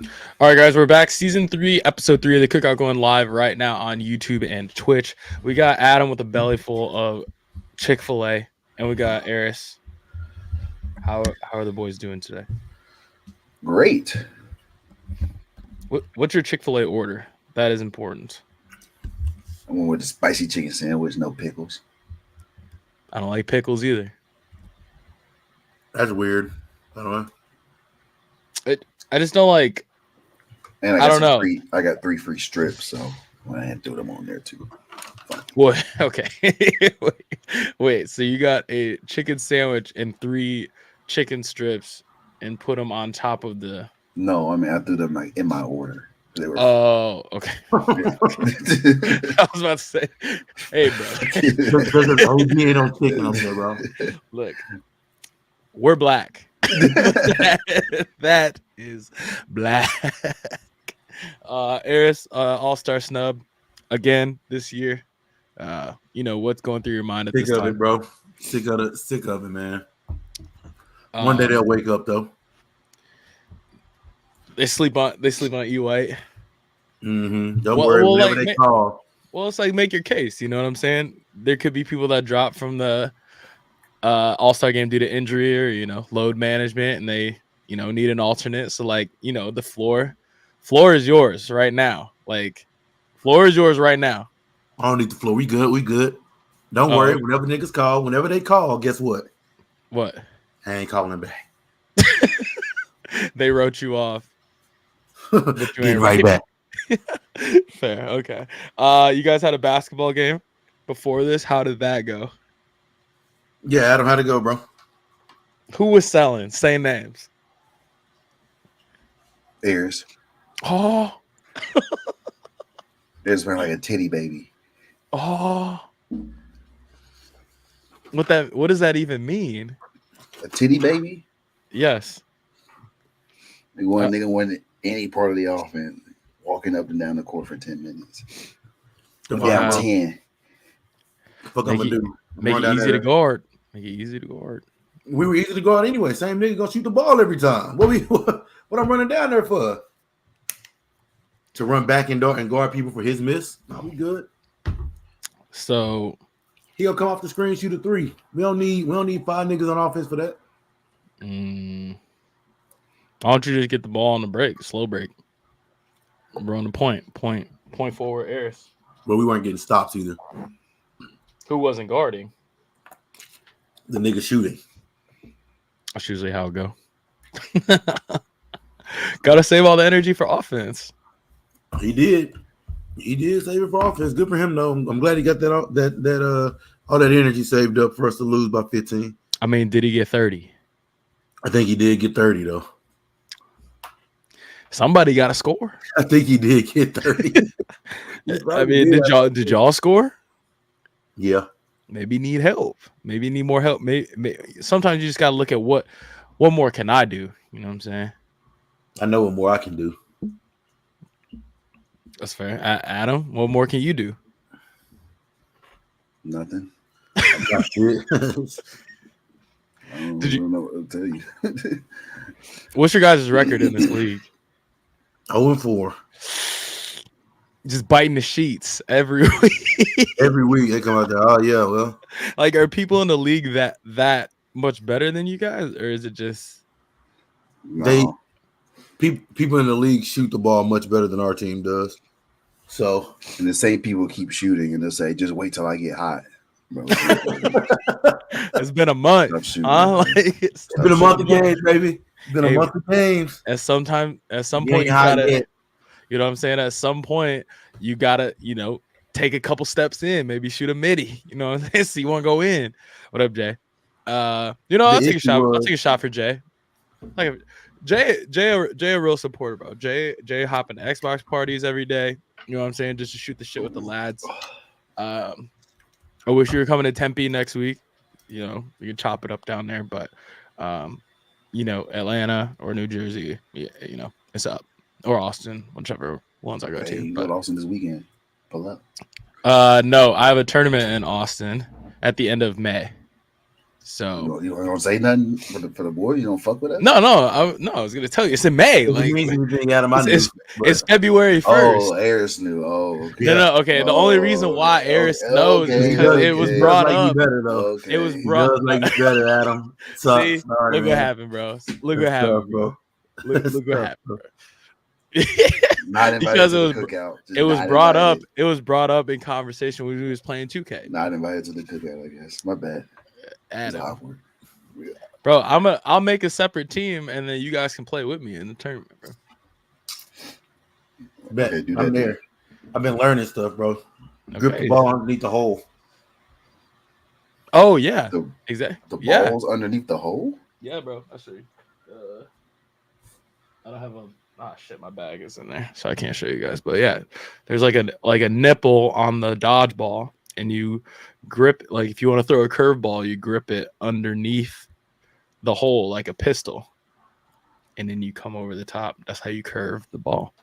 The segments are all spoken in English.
All right, guys, we're back. Season 3, episode 3 of the Cookout going live right now on YouTube and Twitch. We got Adam with a belly full of Chick-fil-A, and we got Eris. How are the boys doing today? Great. What's your Chick-fil-A order? That is important. I went with the spicy chicken sandwich, no pickles. I don't like pickles either. That's weird. I don't know. I just don't like. And I don't know. I got 3 free strips, so I had to throw them on there too. What? Okay. Wait. So you got a chicken sandwich and 3 chicken strips, and put them on top of the. No, I mean I threw them like in my order. They were. Oh, okay. I was about to say, hey, bro. There's OG ain't on chicken up there, bro. Look, we're black. that is black. Eris, all-star snub again this year. What's going through your mind at this time? Sick of it, bro. Sick of it, man. One day they'll wake up though. They sleep on E White. Mm-hmm. Don't worry, whatever they call. Well, it's like make your case. You know what I'm saying? There could be people that drop from the All-Star game due to injury or load management, and they need an alternate. So the floor is yours right now. Floor is yours right now. I don't need the floor. We good. Don't worry. Whenever niggas call, whenever they call, guess what? What? I ain't calling back. They wrote you off. Get right back. Fair. Okay. You guys had a basketball game before this. How did that go? Yeah, Adam, how'd it go, bro? Who was selling? Say names. Ears. Oh. It's been like a titty baby. Oh. What does that even mean? A titty baby? Yes. Nigga won any part of the offense, walking up and down the court for 10 minutes. Down 10. Fuck I'm gonna do. Make it easy to guard. Make it easy to guard. We were easy to guard anyway. Same nigga gonna shoot the ball every time. What I'm running down there for? To run back and guard people for his miss? No, we good. So he'll come off the screen, shoot a 3. We don't need 5 niggas on offense for that. Why don't you just get the ball on the break, slow break? We're on the point forward, Eris. But we weren't getting stops either. Who wasn't guarding? The nigga shooting. That's usually how it go. Gotta save all the energy for offense. He did save it for offense. Good for him though. I'm glad he got all that energy saved up for us to lose by 15. I mean, did he get 30? I think he did get 30 though. Somebody got to score. I think he did get 30. I mean, did y'all score? Yeah. Maybe need help. Maybe need more help. Maybe sometimes you just got to look at what more can I do? You know what I'm saying? I know what more I can do. That's fair. Adam, what more can you do? Nothing. I got shit. I don't know what to tell you. What's your guys' record in this league? 0-4. Just biting the sheets every week. Every week they come out there. Oh yeah, well. Are people in the league that much better than you guys, or is it just No. People in the league shoot the ball much better than our team does. So, and the same people keep shooting, and they'll say, "Just wait till I get hot." Bro, it's been a month. It's been a month of games, baby. It's been a month of games. At some point, you gotta. You know what I'm saying? At some point, you gotta, take a couple steps in, maybe shoot a midi. You know what I'm saying? So you want to go in. What up, Jay? I'll take a shot. I'll take a shot for Jay. Jay a real supporter, bro. Jay hopping to Xbox parties every day. You know what I'm saying? Just to shoot the shit with the lads. I wish you were coming to Tempe next week. We could chop it up down there, but Atlanta or New Jersey, it's up. Or Austin, whichever ones I go to. You go to Austin this weekend. Pull up. No, I have a tournament in Austin at the end of May. So you don't say nothing for the boys. You don't fuck with us. No. I was gonna tell you it's in May. Like it's February 1st. Oh, Eris knew. Oh, okay. No. Okay. The only reason why Eris knows is because it was brought up. Okay. It was brought. Like you better, Adam. See, look what happened, bro. Look what happened, bro. Look what happened, bro. Not invited because to the cookout. It was brought up. It was brought up in conversation when we was playing 2K. Not invited to the cookout, I guess. My bad. Adam. Bro, I'll make a separate team and then you guys can play with me in the tournament, bro. Bet. Okay, I'm there. I've been learning stuff, bro. Okay. Grip the ball underneath the hole. Oh yeah, exactly. The ball's underneath the hole. Yeah, bro. I'll show you. I don't have a. Shit, my bag is in there, so I can't show you guys. But yeah, there's like a nipple on the dodgeball, and you grip like if you want to throw a curveball, you grip it underneath the hole like a pistol, and then you come over the top. That's how you curve the ball.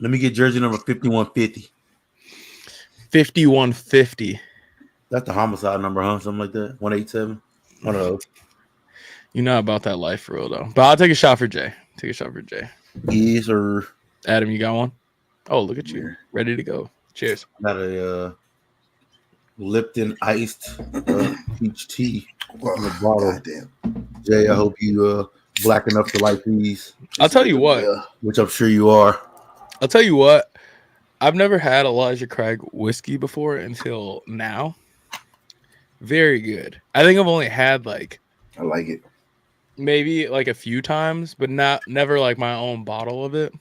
Let me get jersey number 5150. 5150. That's the homicide number, huh? Something like that. 187. One of those. You're not about that life for real though. But I'll take a shot for Jay. Yes, sir. Adam, you got one? Oh, look at you. Ready to go. Cheers. Got a Lipton iced peach tea in the bottle. Goddamn. Jay, I hope you black enough to like these. I'll tell you what. Which I'm sure you are. I'll tell you what. I've never had Elijah Craig whiskey before until now. Very good. I think I've only had I like it. Maybe like a few times, but never like my own bottle of it.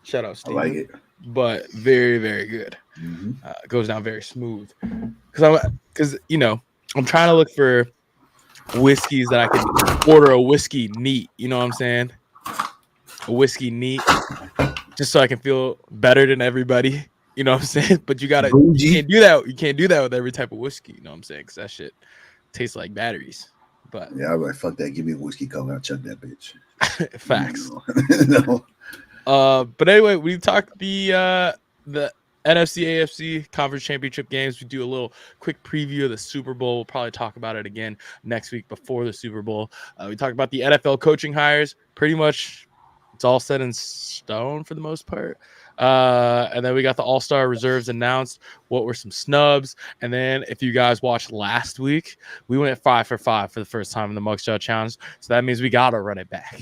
Shout out Steve. I like it. But very, very good. Mm-hmm. It goes down very smooth. Because I'm trying to look for whiskeys that I can order a whiskey neat. You know what I'm saying? A whiskey neat, just so I can feel better than everybody. You know what I'm saying? But you can't do that. You can't do that with every type of whiskey. You know what I'm saying? Because that shit tastes like batteries. But yeah, I'm like, fuck that. Give me a whiskey coke. I'll chuck that bitch. Facts. No. But anyway, we talked the NFC AFC conference championship games. We do a little quick preview of the Super Bowl. We'll probably talk about it again next week before the Super Bowl. We talked about the NFL coaching hires. Pretty much it's all set in stone for the most part. And then we got the All-Star reserves announced. What were some snubs? And then if you guys watched last week, we went 5 for 5 for the first time in the Mugshot Challenge. So that means we got to run it back.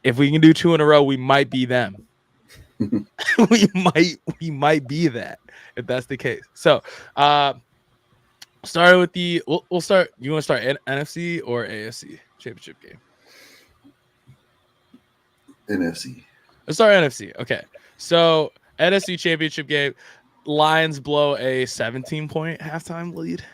If we can do 2 in a row, we might be them. we might be that if that's the case. So starting with we'll start. You want to start NFC or AFC championship game? NFC. Let's start NFC. Okay. So NFC championship game, Lions blow a 17-point halftime lead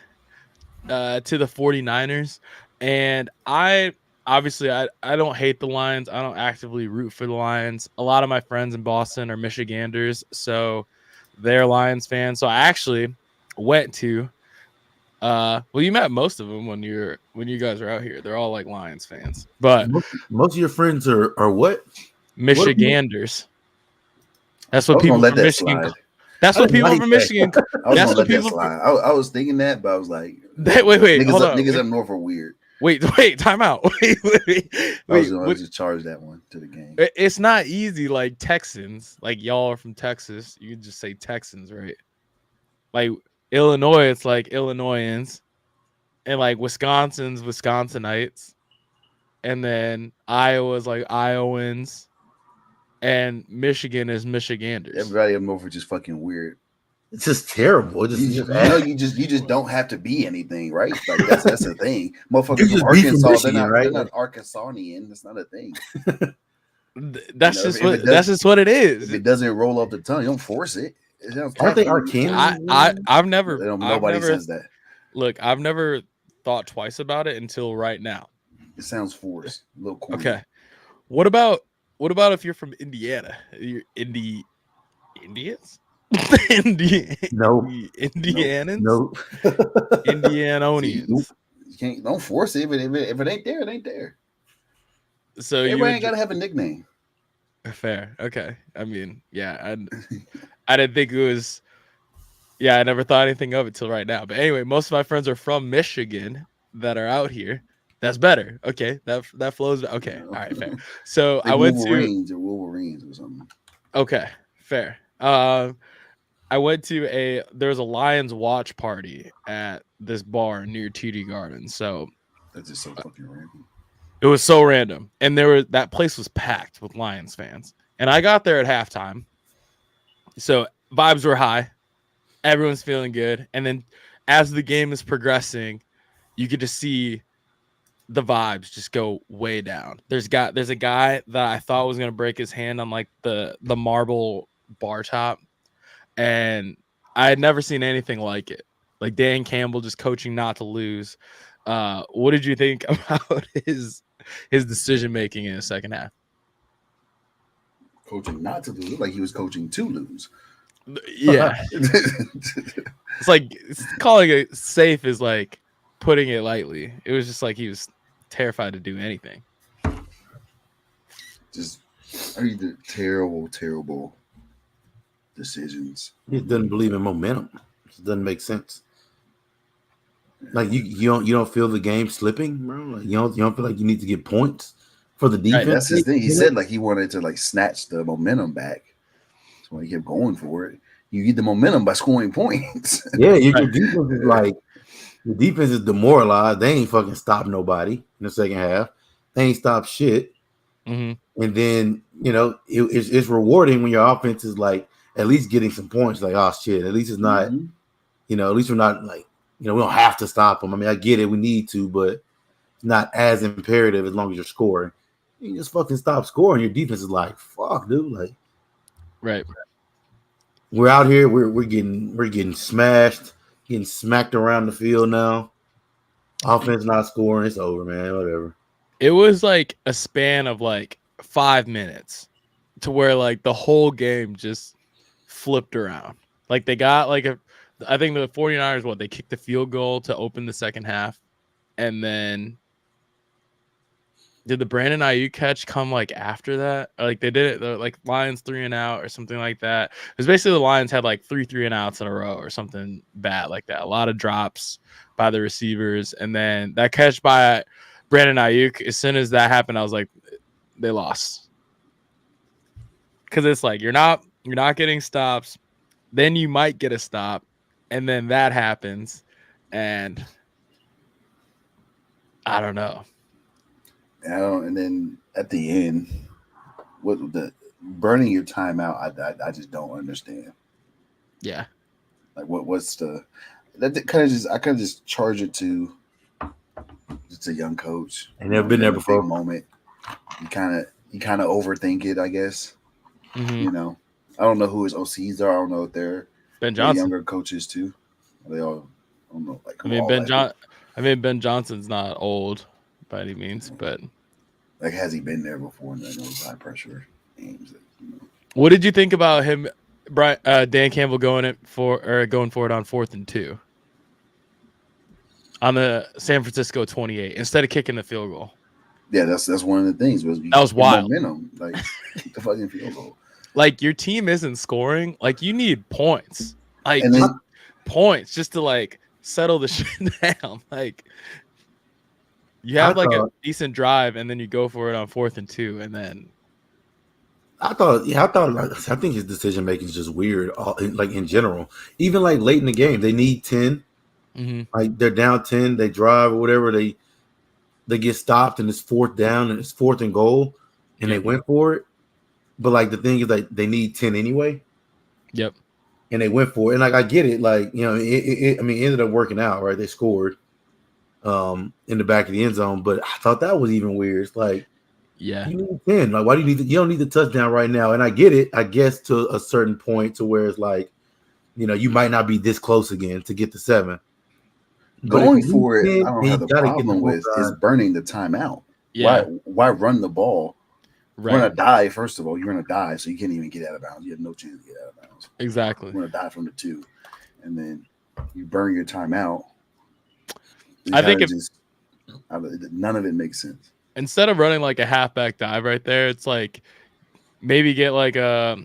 to the 49ers. And I don't hate the Lions. I don't actively root for the Lions. A lot of my friends in Boston are Michiganders, so they're Lions fans. So I actually went to you met most of them when you guys are out here. They're all like Lions fans. But most of your friends are what? Michiganders. That's what people from Michigan. That's what people from Michigan. That's what people. I was thinking that, but I was like, wait, hold on. Niggas up north are weird. Wait, time out. Wait. I was going to just charge that one to the game. It's not easy like Texans. Like y'all are from Texas. You can just say Texans, right? Like Illinois, it's like Illinoisans. And like Wisconsin's Wisconsinites. And then Iowa's like Iowans. And Michigan is Michiganders. Everybody up north is just fucking weird. It's just terrible. You just don't have to be anything, right? Like that's the thing. Motherfuckers from Arkansas, they're not Arkansasian. That's not a thing. That's just what it is. If it doesn't roll off the tongue, you don't force it. Aren't they Arkansas? I've never. Nobody says that. Look, I've never thought twice about it until right now. It sounds forced. A little corny. Okay. What about if you're from Indiana? You're Indians? No. Indianans? No. Indianonians. Don't force it. If it ain't there, it ain't there. So everybody ain't gotta have a nickname. Fair. Okay. I mean, yeah. I didn't think it was Yeah, I never thought anything of it till right now. But anyway, most of my friends are from Michigan that are out here. That's better. Okay, that flows. Okay, all right, fair. So Like I went to. Wolverines or something. Okay, fair. I went to there was a Lions watch party at this bar near TD Garden. So that's just so fucking random. It was so random, and that place was packed with Lions fans. And I got there at halftime, so vibes were high. Everyone's feeling good, and then as the game is progressing, you get to see the vibes just go way down. There's a guy that I thought was gonna break his hand on like the marble bar top, and I had never seen anything like it. Like Dan Campbell just coaching not to lose. What did you think about his decision making in the second half? Coaching not to lose, like he was coaching to lose. Yeah, it's like calling it safe is like putting it lightly. It was just like he was terrified to do anything. Just terrible decisions. He doesn't believe in momentum. It doesn't make sense. Like you don't feel the game slipping, bro. Like you don't feel like you need to get points for the defense. Right, that's his thing. He said like he wanted to like snatch the momentum back. So when he kept going for it, you get the momentum by scoring points. Yeah, your defense is like the defense is demoralized. They ain't fucking stopped nobody in the second half. They ain't stopped shit. Mm-hmm. And then it's rewarding when your offense is like at least getting some points. Like, oh shit, at least it's not. At least we're not like. We don't have to stop them. I mean, I get it. We need to, but it's not as imperative as long as you're scoring. You just fucking stop scoring. Your defense is like, fuck, dude. Like, right. We're out here. We're getting smashed, getting smacked around the field now. Offense not scoring. It's over, man. Whatever. It was like a span of like 5 minutes to where like the whole game just flipped around. Like they got like I think the 49ers, they kicked the field goal to open the second half. And then did the Brandon Ayuk catch come like after that? Or, like they did it like Lions 3 and out or something like that. It was basically the Lions had like 3 and outs in a row or something bad like that. A lot of drops by the receivers. And then that catch by Brandon Ayuk, as soon as that happened, I was like, they lost. Because it's like you're not getting stops. Then you might get a stop. And then that happens, and I don't know. And then at the end, what the burning your timeout? I just don't understand. Yeah, like what's the that kind of just I kind of just charge it to it's a young coach. I've never been there before. Moment, you kind of overthink it, I guess. Mm-hmm. I don't know who his OCs are. I don't know if they're Ben Johnson. Younger coaches too. They all, I don't know. Like Ben Johnson's not old by any means, but like has he been there before in those high pressure games? What did you think about him, Dan Campbell going for it on 4th and 2 on the San Francisco 28 instead of kicking the field goal? Yeah, that's one of the things. That was wild. Momentum, like kick the fucking field goal. Like your team isn't scoring. Like you need points. Like points just to like settle the shit down. Like you have like a decent drive and then you go for it on 4th and 2 and then I think his decision making is just weird. Like in general, even like late in the game, they need 10. Mm-hmm. Like they're down 10, they drive or whatever. They get stopped and it's 4th down and it's 4th and goal, and they went for it. But like the thing is, like they need 10 anyway. Yep. And they went for it, and like I get it. Like it ended up working out, right? They scored in the back of the end zone, but I thought that was even weird. It's like, yeah, you need 10. Like, why do you need? You don't need the touchdown right now. And I get it, I guess, to a certain point to where it's like, you might not be this close again to get to 7. Going for it, I don't have the problem with is burning the timeout. Yeah. Why run the ball? Right. You're gonna die. First of all, you're gonna die, so you can't even get out of bounds. You have no chance to get out of bounds. Exactly. You're gonna die from the 2, and then you burn your timeout. I think none of it makes sense. Instead of running like a halfback dive right there, it's like maybe get like a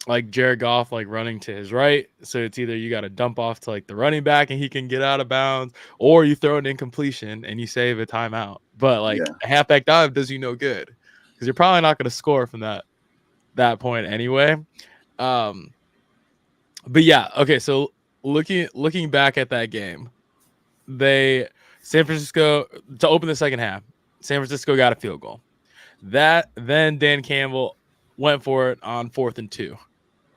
like Jared Goff like running to his right. So it's either you got to dump off to like the running back and he can get out of bounds, or you throw an incompletion and you save a timeout. But like a halfback dive does you no good because you're probably not going to score from that point anyway. But yeah, okay. So looking back at that game, San Francisco to open the second half, San Francisco got a field goal. Then Dan Campbell went for it on 4th and 2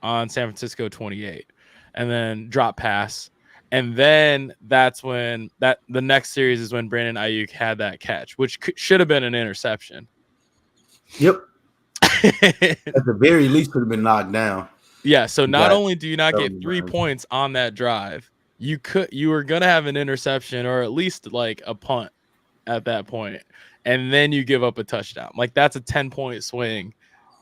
on San Francisco 28, and then drop pass. And then that's when the next series is when Brandon Ayuk had that catch, which should have been an interception. Yep. At the very least, could have been knocked down. Yeah. So not only do you not get 3 points on that drive, you were gonna have an interception or at least like a punt at that point, and then you give up a touchdown. Like that's a 10-point swing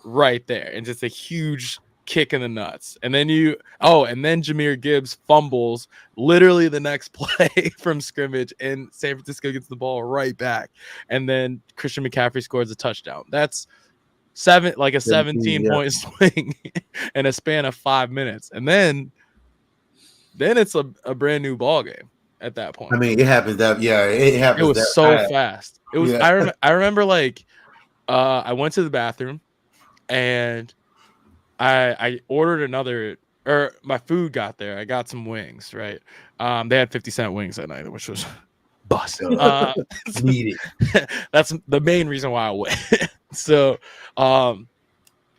right there, and just a huge kick in the nuts. And then Jahmyr Gibbs fumbles literally the next play from scrimmage, and San Francisco gets the ball right back. And then Christian McCaffrey scores a touchdown. That's a 17-point swing in a span of 5 minutes. And then it's a brand new ball game at that point. I mean, it happens it happens. It was so fast. It was. Yeah. I remember like I went to the bathroom and I ordered my food got there. I got some wings, right? They had 50-cent wings that night, which was busted. Needed. That's the main reason why I went. So I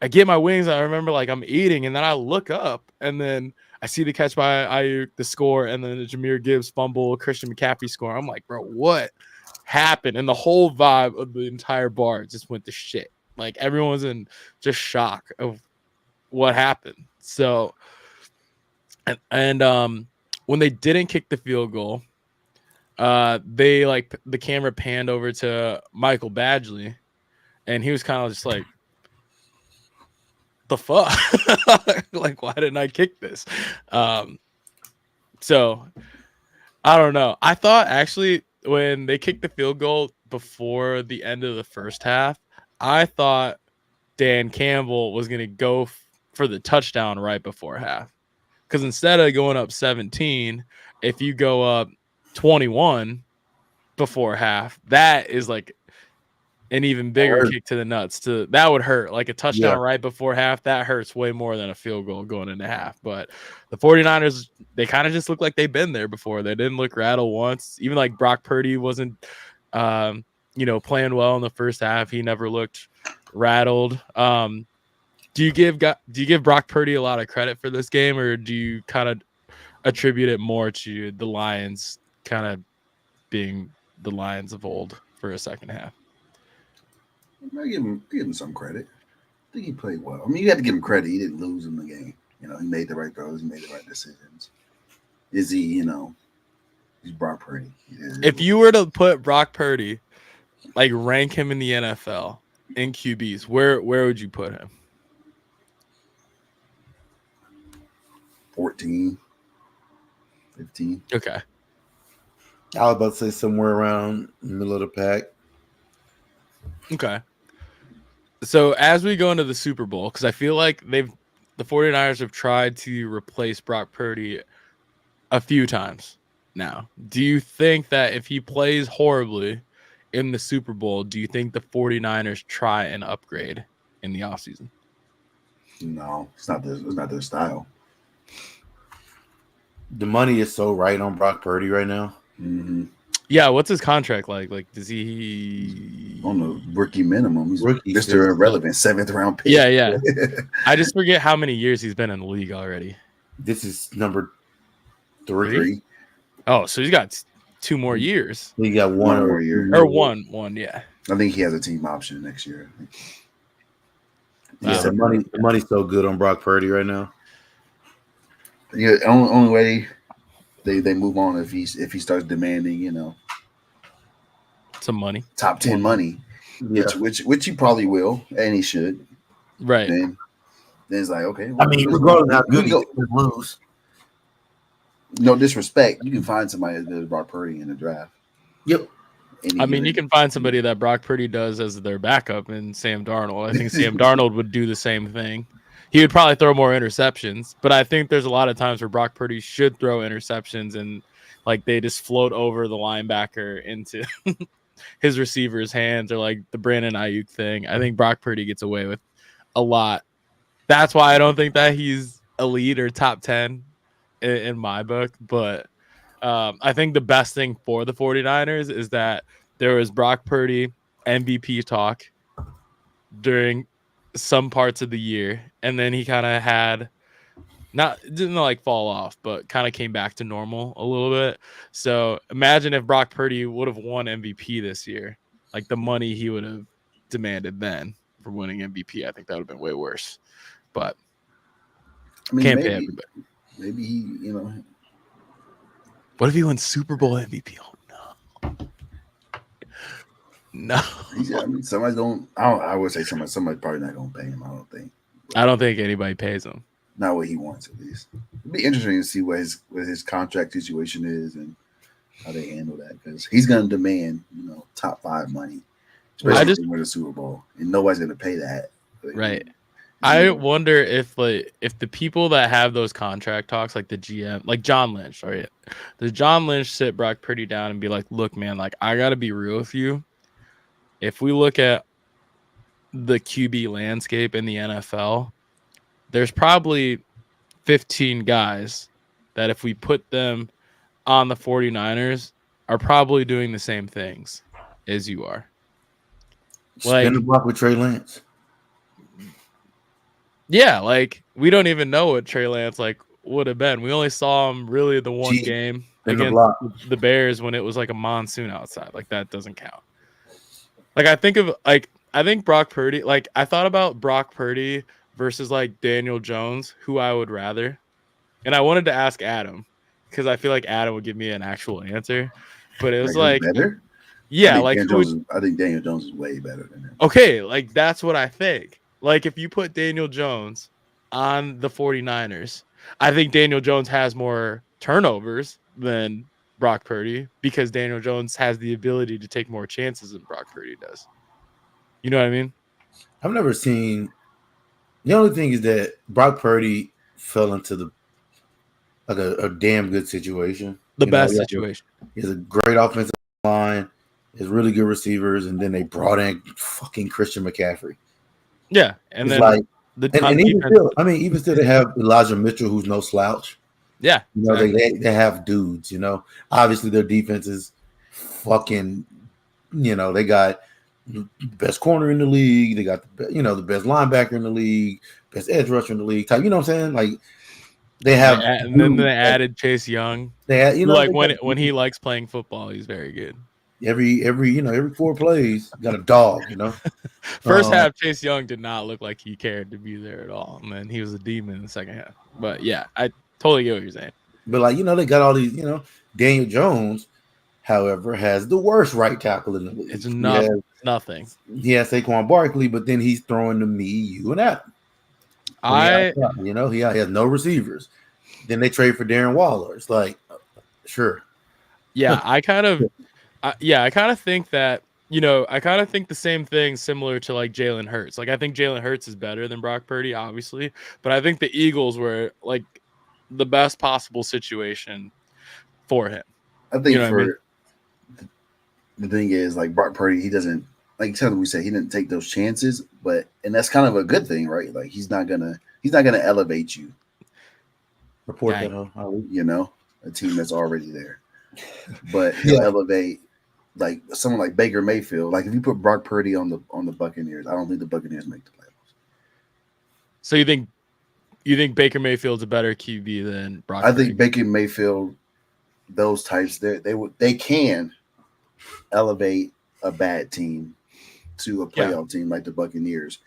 get my wings. I remember like I'm eating, and then I look up, and then I see the catch by Ayuk, the score, and then the Jahmyr Gibbs fumble, Christian McCaffrey score. I'm like, bro, what happened? And the whole vibe of the entire bar just went to shit. Like everyone's in just shock of what happened. So, and when they didn't kick the field goal, they like the camera panned over to Michael Badgley, and he was kind of just like, the fuck? Like, why didn't I kick this? So I don't know. I thought actually when they kicked the field goal before the end of the first half, I thought Dan Campbell was going to go for the touchdown right before half. Because instead of going up 17, if you go up 21 before half, that is like an even bigger kick to the nuts. That would hurt. Like a touchdown right before half, that hurts way more than a field goal going into half. But the 49ers, they kind of just look like they've been there before. They didn't look rattled once. Even like Brock Purdy wasn't playing well in the first half. He never looked rattled. Do you give Brock Purdy a lot of credit for this game, or do you kind of attribute it more to the Lions kind of being the Lions of old for a second half? I give him some credit. I think he played well. I mean, you have to give him credit. He didn't lose in the game. He made the right throws. He made the right decisions. Is he, he's Brock Purdy. If you were to put Brock Purdy, like rank him in the NFL in QBs, where would you put him? 14, 15. Okay. I was about to say somewhere around the middle of the pack. Okay. So as we go into the Super Bowl, because I feel like the 49ers have tried to replace Brock Purdy a few times now. Do you think that if he plays horribly in the Super Bowl, do you think the 49ers try and upgrade in the offseason? No, it's not their style. The money is so right on Brock Purdy right now. Mm-hmm. Yeah, what's his contract like? Like, does he on the rookie minimum? He's Mr. Irrelevant, 7th round pick. Yeah. I just forget how many years he's been in the league already. This is number 3. Oh, so he's got 2 more years. He got one more year, or one. Yeah, I think he has a team option next year. Yeah, the money's so good on Brock Purdy right now. Yeah, only way they move on if he starts demanding, some money, top 10 money, which he probably will, and he should. Right. Then it's like, okay. Well, I mean, regardless of how good he lose. No disrespect, you can find somebody that does Brock Purdy in the draft. Yep. I mean, you can find somebody that Brock Purdy does as their backup in Sam Darnold. I think Sam Darnold would do the same thing. he would probably throw more interceptions. But I think there's a lot of times where Brock Purdy should throw interceptions and like they just float over the linebacker into his receiver's hands, or like the Brandon Ayuk thing. I think Brock Purdy gets away with a lot. That's why I don't think that he's elite or top 10 in my book. But I think the best thing for the 49ers is that there was Brock Purdy MVP talk during some parts of the year, and then he kind of had didn't like fall off, but kind of came back to normal a little bit. So imagine if Brock Purdy would have won MVP this year, like the money he would have demanded then for winning MVP. I think that would have been way worse. But I mean, can't pay everybody. Maybe he, What if he wins Super Bowl MVP? Oh no. I mean, somebody don't. I would say somebody probably not gonna pay him. I don't think anybody pays him. Not what he wants, at least. It'd be interesting to see what his contract situation is and how they handle that, because he's gonna demand top 5 money, especially to win a Super Bowl, and nobody's gonna pay that. Right. I wonder if the people that have those contract talks, like the GM, like John Lynch, right? Does John Lynch sit Brock Purdy down and be like, "Look, man, like I gotta be real with you. If we look at the QB landscape in the NFL, there's probably 15 guys that if we put them on the 49ers are probably doing the same things as you are." Spin the block with Trey Lance. Yeah, like we don't even know what Trey Lance like would have been. We only saw him really the one game against the Bears when it was like a monsoon outside. Like that doesn't count. Like I think Brock Purdy, like I thought about Brock Purdy versus like Daniel Jones, who I would rather. And I wanted to ask Adam because I feel like Adam would give me an actual answer. But it was like better? Yeah, I think Daniel Jones is way better than him. Okay, like that's what I think. Like if you put Daniel Jones on the 49ers, I think Daniel Jones has more turnovers than Brock Purdy because Daniel Jones has the ability to take more chances than Brock Purdy does. You know what I mean? I've never seen. The only thing is that Brock Purdy fell into a damn good situation. The best situation. He has a great offensive line, has really good receivers, and then they brought in fucking Christian McCaffrey. Yeah, and it's then like even still, they have Elijah Mitchell, who's no slouch. Yeah, exactly. they have dudes. Obviously their defense is fucking. They got the best corner in the league. They got the best linebacker in the league, best edge rusher in the league. Type, you know what I'm saying? Like they have, and then they added Chase Young. They had, when he likes playing football, he's very good. Every 4 plays, got a dog. First half, Chase Young did not look like he cared to be there at all, and then he was a demon in the second half. But yeah, I totally get what you're saying. But they got all these. Daniel Jones, however, has the worst right tackle in the league. It's nothing. He has Saquon Barkley, but then he's throwing to me, you, and Adam. He has no receivers. Then they trade for Darren Waller. It's like, sure. Yeah, I kind of think that, I kind of think the same thing similar to like Jalen Hurts. Like I think Jalen Hurts is better than Brock Purdy, obviously, but I think the Eagles were like the best possible situation for him. I think the thing is, like Brock Purdy, he doesn't, like we said, he didn't take those chances, and that's kind of a good thing, right? Like he's not gonna elevate you. Report that, a team that's already there, but he'll elevate like someone like Baker Mayfield. Like if you put Brock Purdy on the Buccaneers, I don't think the Buccaneers make the playoffs. So you think Baker Mayfield's a better QB than Brock Purdy? I think Baker Mayfield, those types, they can elevate a bad team to a playoff team like the Buccaneers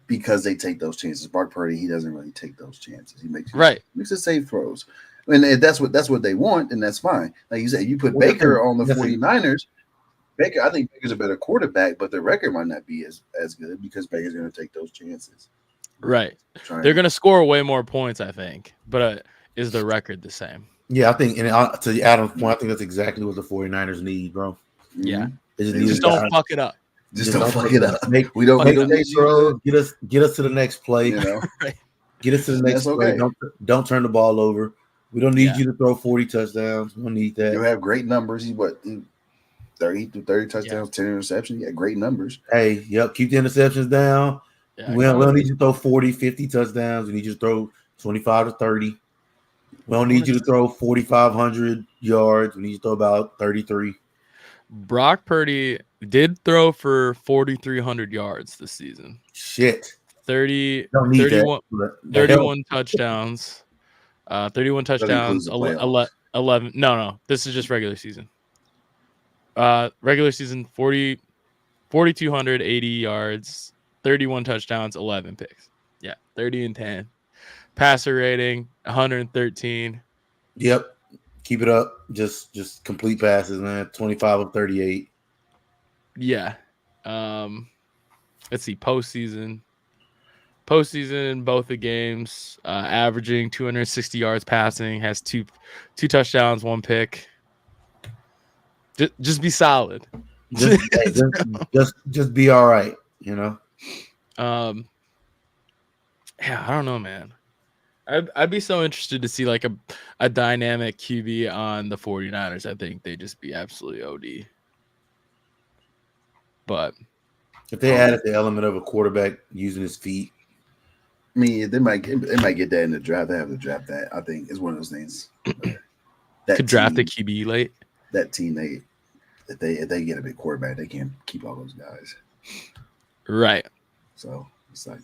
because they take those chances. Brock Purdy, he doesn't really take those chances. He makes the safe throws. And if that's what they want, and that's fine. Like you said, you put Baker on the 49ers. I think Baker's a better quarterback, but the record might not be as good because Baker's going to take those chances. Right. They're going to score way more points, I think. But is the record the same? Yeah, I think, and to Adam's point, I think that's exactly what the 49ers need, bro. Yeah. Just don't fuck it up. Just don't fuck it up. We don't make throw. Get us to the next play. Right. Get us to the next play. Okay. Don't turn the ball over. We don't need you to throw 40 touchdowns. We don't need that. You'll have great numbers. He's 30 touchdowns, 10 interceptions. Yeah, great numbers. Hey, keep the interceptions down. Yeah, we don't need you to throw 40, 50 touchdowns. We need you to throw 25 to 30. We don't need you to throw 4,500 yards. We need you to throw about 33. Brock Purdy did throw for 4,300 yards this season. Shit. 31 touchdowns. 31 touchdowns. 11. No. This is just regular season. Regular season 4,280 yards, 31 touchdowns, 11 picks. Yeah, 30 and 10. Passer rating 113. Yep. Keep it up. Just complete passes, man. 25 of 38. Yeah. Let's see. Postseason, both the games, averaging 260 yards passing, has two touchdowns, 1 pick. Just be solid. Just be all right, you know. Yeah, I don't know, man. I'd be so interested to see like a dynamic QB on the 49ers. I think they'd just be absolutely OD. But if they added the element of a quarterback using his feet, I mean, they might get that in the draft. They have to draft that. I think is one of those things. Could draft a QB late. That team, if they get a big quarterback, they can't keep all those guys. Right. So it's like.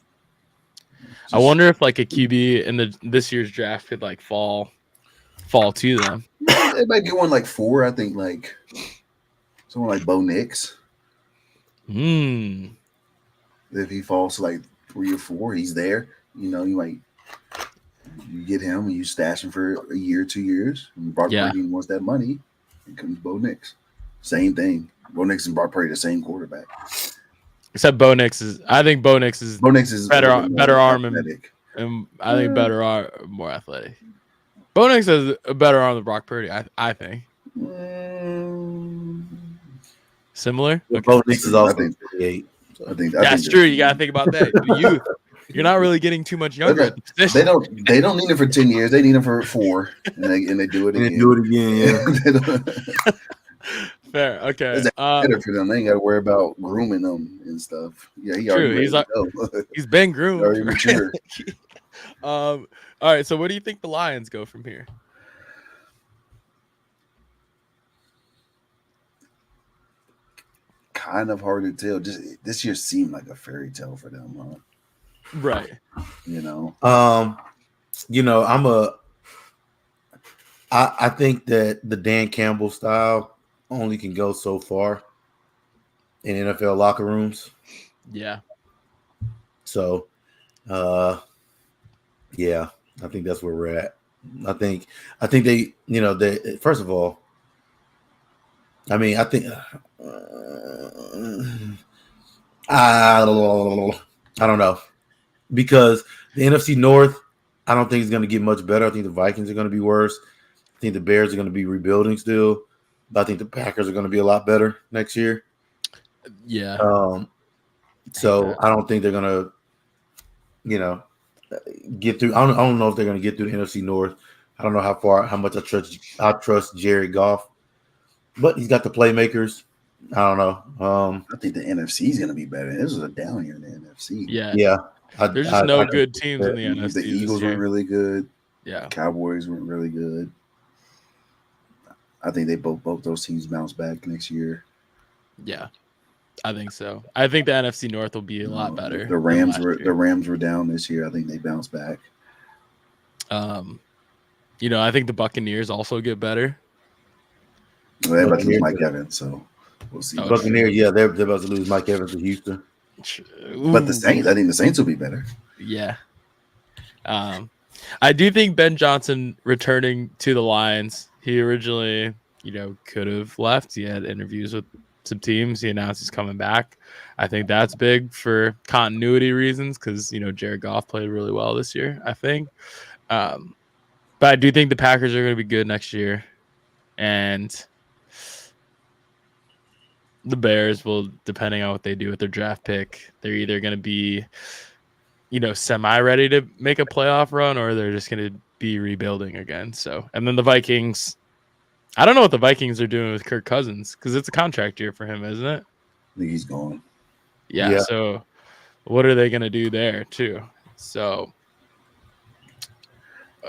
I wonder if like a QB in this year's draft could like fall to them. They might get one like 4. I think like someone like Bo Nix. If he falls to like 3 or 4, he's there. You know, you get him and you stash him for a year, 2 years. And Brock Purdy wants that money. Here comes Bo Nix. Same thing. Bo Nix and Brock Purdy the same quarterback. Except Bo Nix is better arm and I think better arm, more athletic. Bo Nix has a better arm than Brock Purdy, I think. Similar? Okay. Bo Nix is also 38. I think that's true. You gotta think about that. The youth. You're not really getting too much younger. They don't need him for 10 years. They need him for 4, and they do it again. They do it again. Yeah. Fair. Okay. It's better for them. They ain't got to worry about grooming them and stuff. Yeah, he's been groomed. Already mature. All right. So, where do you think the Lions go from here? Kind of hard to tell. Just this year seemed like a fairy tale for them, huh? Right. You know. I think that the Dan Campbell style only can go so far in NFL locker rooms. Yeah. So, I think that's where we're at. I think they, first of all, I mean, I think I don't know, because the NFC North, I don't think it's going to get much better. I think the Vikings are going to be worse. I think the Bears are going to be rebuilding still, but I think the Packers are going to be a lot better next year. Yeah. So I don't think they're going to, get through. I don't know if they're going to get through the NFC North. I don't know how much I trust Jared Goff, but he's got the playmakers. I don't know. I think the NFC is going to be better. This was a down year in the NFC. Yeah. There's just no good teams in the NFC. The Eagles weren't really good. Yeah. Cowboys weren't really good. I think they both those teams bounce back next year. Yeah, I think so. I think the NFC North will be a lot better. The Rams were down this year. I think they bounced back. I think the Buccaneers also get better. Well, they're about to lose Mike Evans, so we'll see. Buccaneers, they're about to lose Mike Evans to Houston. But the Saints, I think the Saints will be better. Yeah. I do think Ben Johnson returning to the Lions. He originally, could have left. He had interviews with some teams. He announced he's coming back. I think that's big for continuity reasons because, Jared Goff played really well this year, I think. But I do think the Packers are going to be good next year. And the Bears will, depending on what they do with their draft pick, they're either going to be, semi-ready to make a playoff run, or they're just going to be rebuilding again. So, and then the Vikings, I don't know what the Vikings are doing with Kirk Cousins because it's a contract year for him, isn't it? I think he's gone. Yeah. So, what are they going to do there too? So,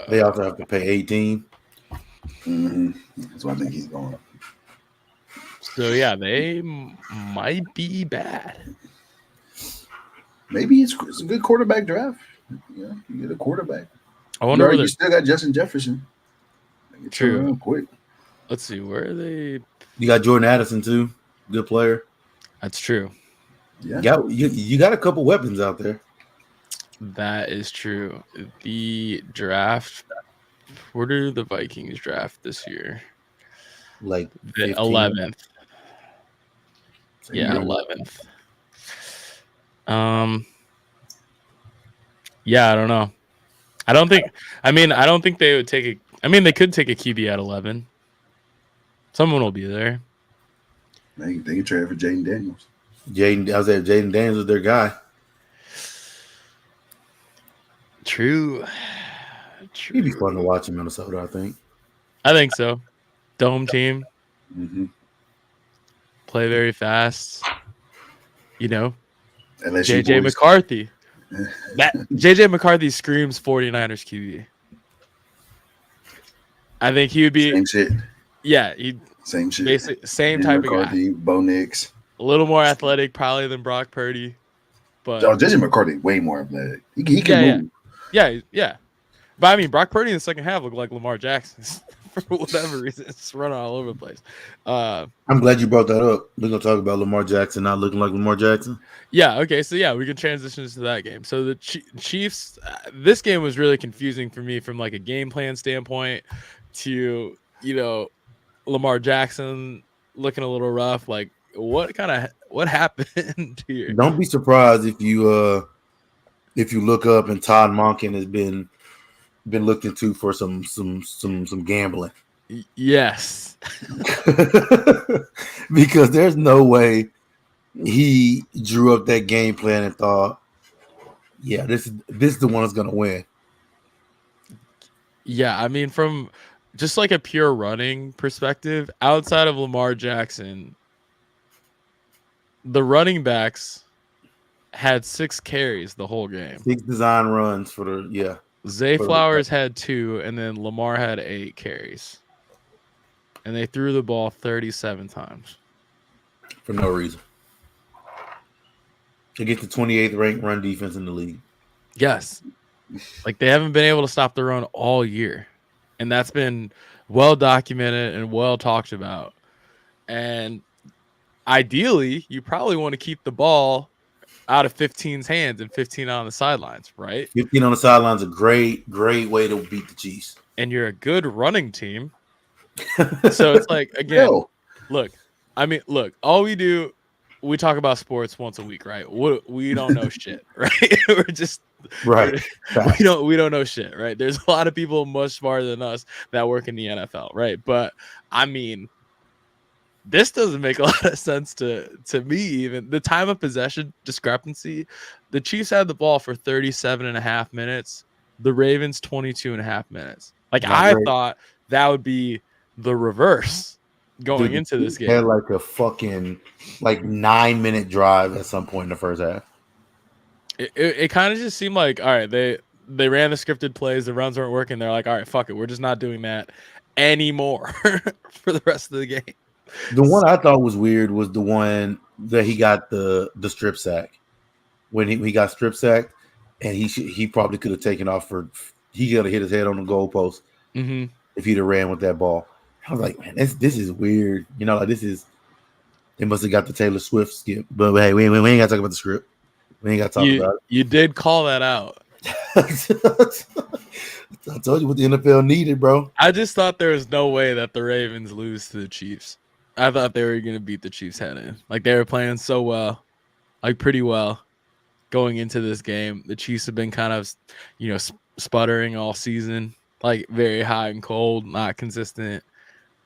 they also have to pay 18. That's why I think he's gone. So yeah, they might be bad. Maybe it's a good quarterback draft. Yeah, you get a quarterback. I wonder where you still got Justin Jefferson. True. Quick. Let's see, where are they? You got Jordan Addison too, good player. That's true. Yeah, you got a couple weapons out there. That is true. The draft. Where do the Vikings draft this year? Like the 11th. Yeah, 11th. Yeah, I don't know. I don't think they would take they could take a QB at 11. Someone will be there. They can trade for Jaden Daniels. Jaden Daniels is their guy. True. He'd be fun to watch in Minnesota, I think. I think so. Dome team. Mm-hmm. Play very fast. LSU JJ McCarthy. That JJ McCarthy screams 49ers QB. I think he would be same shit. Yeah, same shit. Basically, same type McCarthy, of guy. Bo Nix. A little more athletic probably than Brock Purdy. But JJ McCarthy way more athletic. He can move. Yeah. But I mean, Brock Purdy in the second half looked like Lamar Jackson for whatever reason. It's running all over the place. I'm glad you brought that up. We're gonna talk about Lamar Jackson not looking like Lamar Jackson. Yeah. Okay. So yeah, we can transition to that game. So the Chiefs. This game was really confusing for me from like a game plan standpoint to Lamar Jackson looking a little rough. Like what happened here? Don't be surprised if you look up and Todd Monken has been looked into for some gambling. Yes. Because there's no way he drew up that game plan and thought, yeah, this is the one that's gonna win. Yeah, I mean, from just like a pure running perspective, outside of Lamar Jackson, the running backs had 6 carries the whole game. 6 design runs for the Zay Flowers had 2, and then Lamar had 8 carries. And they threw the ball 37 times. For no reason. To get the 28th ranked run defense in the league. Yes. Like they haven't been able to stop the run all year. And that's been well documented and well talked about. And ideally, you probably want to keep the ball out of 15's hands and 15 on the sidelines, right? 15 on the sidelines is a great way to beat the Chiefs. And you're a good running team. So it's like, again, look, all we talk about sports once a week, right? We don't know shit, right? We're just right. We don't know shit, right? There's a lot of people much smarter than us that work in the NFL, right? But I mean, this doesn't make a lot of sense to me. Even the time of possession discrepancy, the Chiefs had the ball for 37 and a half minutes. The Ravens 22 and a half minutes. Like I thought that would be the reverse going into this game. Had like a fucking 9-minute drive at some point in the first half. It kind of just seemed like, all right, they ran the scripted plays, the runs weren't working. They're like, all right, fuck it, we're just not doing that anymore for the rest of the game. The one I thought was weird was the one that he got the strip sack. When he got strip sacked, and he probably could have taken off he could have hit his head on the goalpost if he'd have ran with that ball. I was like, man, this is weird. They must have got the Taylor Swift skip. But hey, we ain't got to talk about the script. We ain't got to talk about it. You did call that out. I told you what the NFL needed, bro. I just thought there was no way that the Ravens lose to the Chiefs. I thought they were going to beat the Chiefs head in. Like they were playing so well, like pretty well going into this game. The Chiefs have been kind of, sputtering all season, like very hot and cold, not consistent.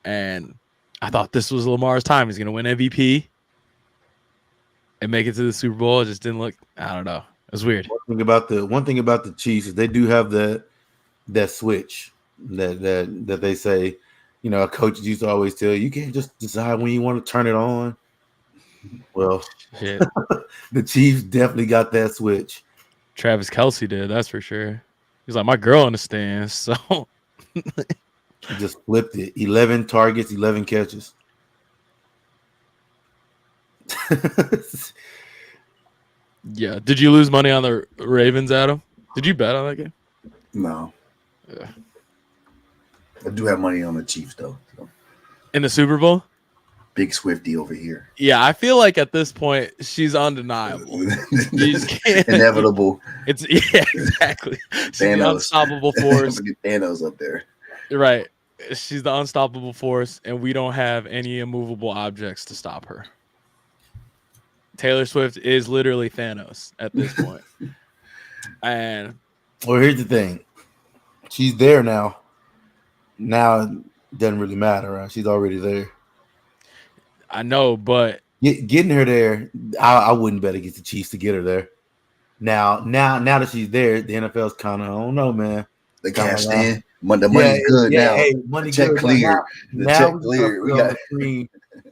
And I thought this was Lamar's time. He's going to win MVP and make it to the Super Bowl. It just didn't look, I don't know. It's weird. One thing about the Chiefs is they do have that switch that they say, you know, coaches used to always tell you can't just decide when you want to turn it on. Well, Shit. the Chiefs definitely got that switch. Travis Kelce did, that's for sure. He's like, my girl understands, so He just flipped it. 11 targets, 11 catches. yeah. Did you lose money on the Ravens, Adam? Did you bet on that game? No. Yeah. I do have money on the Chiefs though. So. In the Super Bowl? Big Swifty over here. Yeah, I feel like at this point she's undeniable. You just can't. Inevitable. It's yeah, exactly. She's the unstoppable force. Thanos up there. Right. She's the unstoppable force, and we don't have any immovable objects to stop her. Taylor Swift is literally Thanos at this point. And well, here's the thing. She's there now. Now it doesn't really matter, right? She's already there. I know, but getting her there, I wouldn't bet against the Chiefs to get her there. Now that she's there, the NFL's kind of, I don't know, man. They cashed in. The money's good now. Hey, money check good. clear. The check clear. We got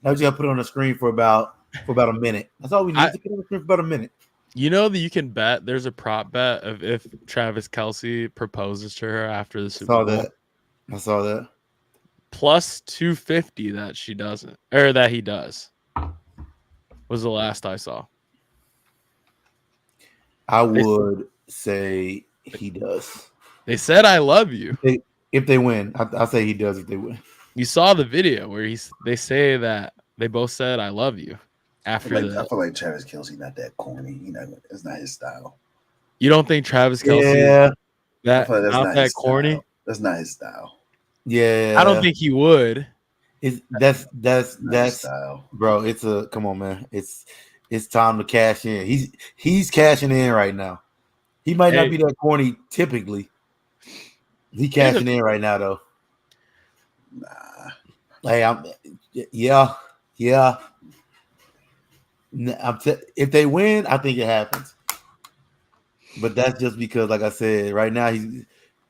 now we got to put it on the screen for about a minute. That's all we need to put on the screen for about a minute. You know that you can bet. There's a prop bet of if Travis Kelce proposes to her after the Super Bowl. I saw that. Plus 250 that she doesn't, or that he does. Was the last I saw. I would say he does. They said I love you. If they win, I say he does if they win. You saw the video where they say that they both said I love you after I feel like Travis Kelce not that corny. It's not his style. You don't think Travis Kelce that's not that corny? Style. That's not his style. Yeah. I don't think he would. That's style. Bro, come on, man. It's time to cash in. He's cashing in right now. He might not be that corny typically. He cashing in right now though. Nah. Hey, yeah. If they win, I think it happens. But that's just because, like I said, right now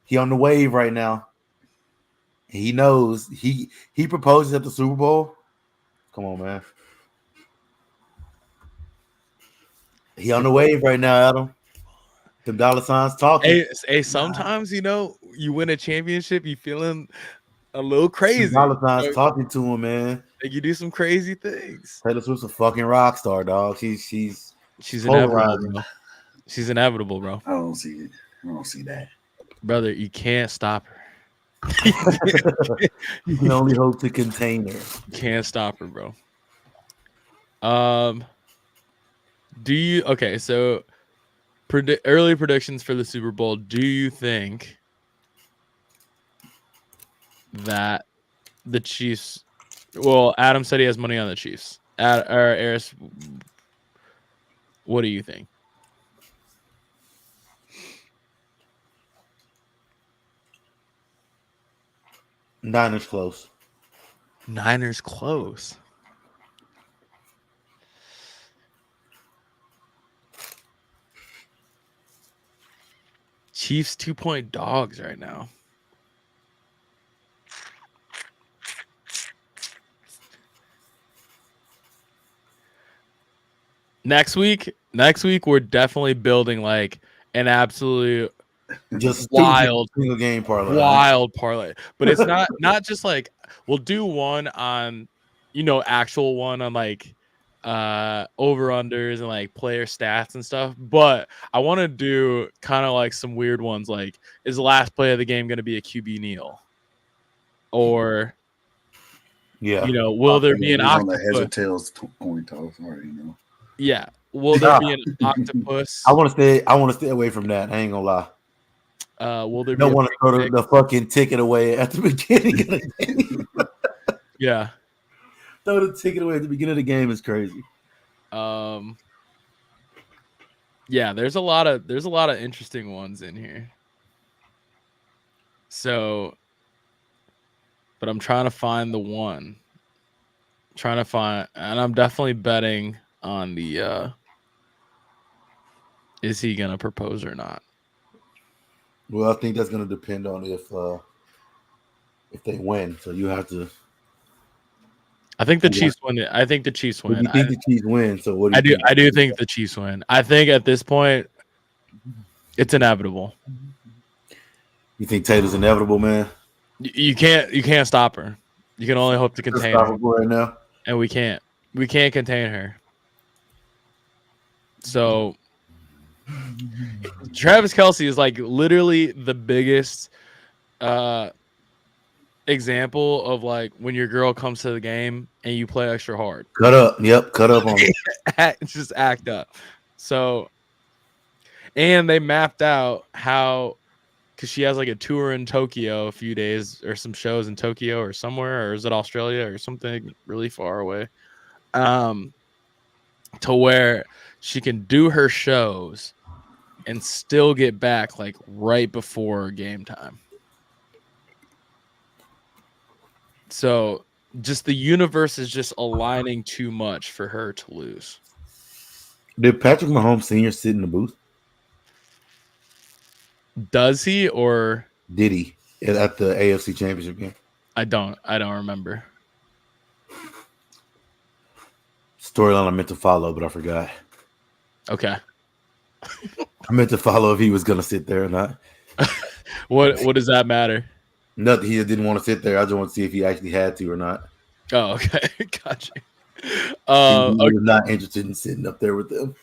he on the wave right now. He knows he proposes at the Super Bowl. Come on, man. He on the wave right now, Adam. The dollar signs talking. Hey, sometimes you win a championship, you feeling a little crazy. The dollar signs talking to him, man. Like you do some crazy things. Taylor Swift's a fucking rock star, dog. She's inevitable, bro. She's inevitable, bro. I don't see it. I don't see that, brother. You can't stop her. You can only hope to contain her. You can't stop her, bro. So early predictions for the Super Bowl. Do you think that the Chiefs? Well, Adam said he has money on the Chiefs. Eris, what do you think? Niners close. Niners close. Chiefs 2-point dogs right now. Next week, we're definitely building like an absolute just wild single game parlay. Wild parlay. But it's not just like we'll do one on, actual one on like over-unders and like player stats and stuff. But I want to do kind of like some weird ones, like is the last play of the game going to be a QB kneel? Or will there be an octopus? Heads or tails coin toss, already know. Yeah. Will there be an octopus? I want to stay away from that. I ain't gonna lie. Will there don't want to throw the fucking ticket away at the beginning of the game. Yeah. Throw the ticket away at the beginning of the game is crazy. Yeah, there's a lot of interesting ones in here. So, but I'm trying to find the one. And I'm definitely betting on the Is he gonna propose or not? Well, I think that's going to depend on if they win. So you have to. I think the Chiefs win it. I think the Chiefs But win. you think the Chiefs win? So what do I you do. think? I do think the Chiefs win. I think at this point, it's inevitable. You think Taylor's inevitable, man? You can't stop her. You can only hope to contain her, Right now. and we can't. We can't contain her. So Travis Kelce is like literally the biggest example of like when your girl comes to the game and you play extra hard. Cut up. Yep, cut up on it. Just act up. So, and they mapped out how, because she has like a tour in Tokyo, a few days or some shows in Tokyo or somewhere, or is it Australia or something really far away, to where she can do her shows and still get back like right before game time. So just the universe is just aligning too much for her to lose. Did Patrick Mahomes Sr. sit in the booth? Does he, or did he at the AFC Championship game? I don't remember. Storyline I meant to follow, but I forgot. Okay. I meant to follow if he was going to sit there or not. What does that matter? Nothing. He didn't want to sit there. I just want to see if he actually had to or not. Oh, okay. Gotcha. He was not interested in sitting up there with them.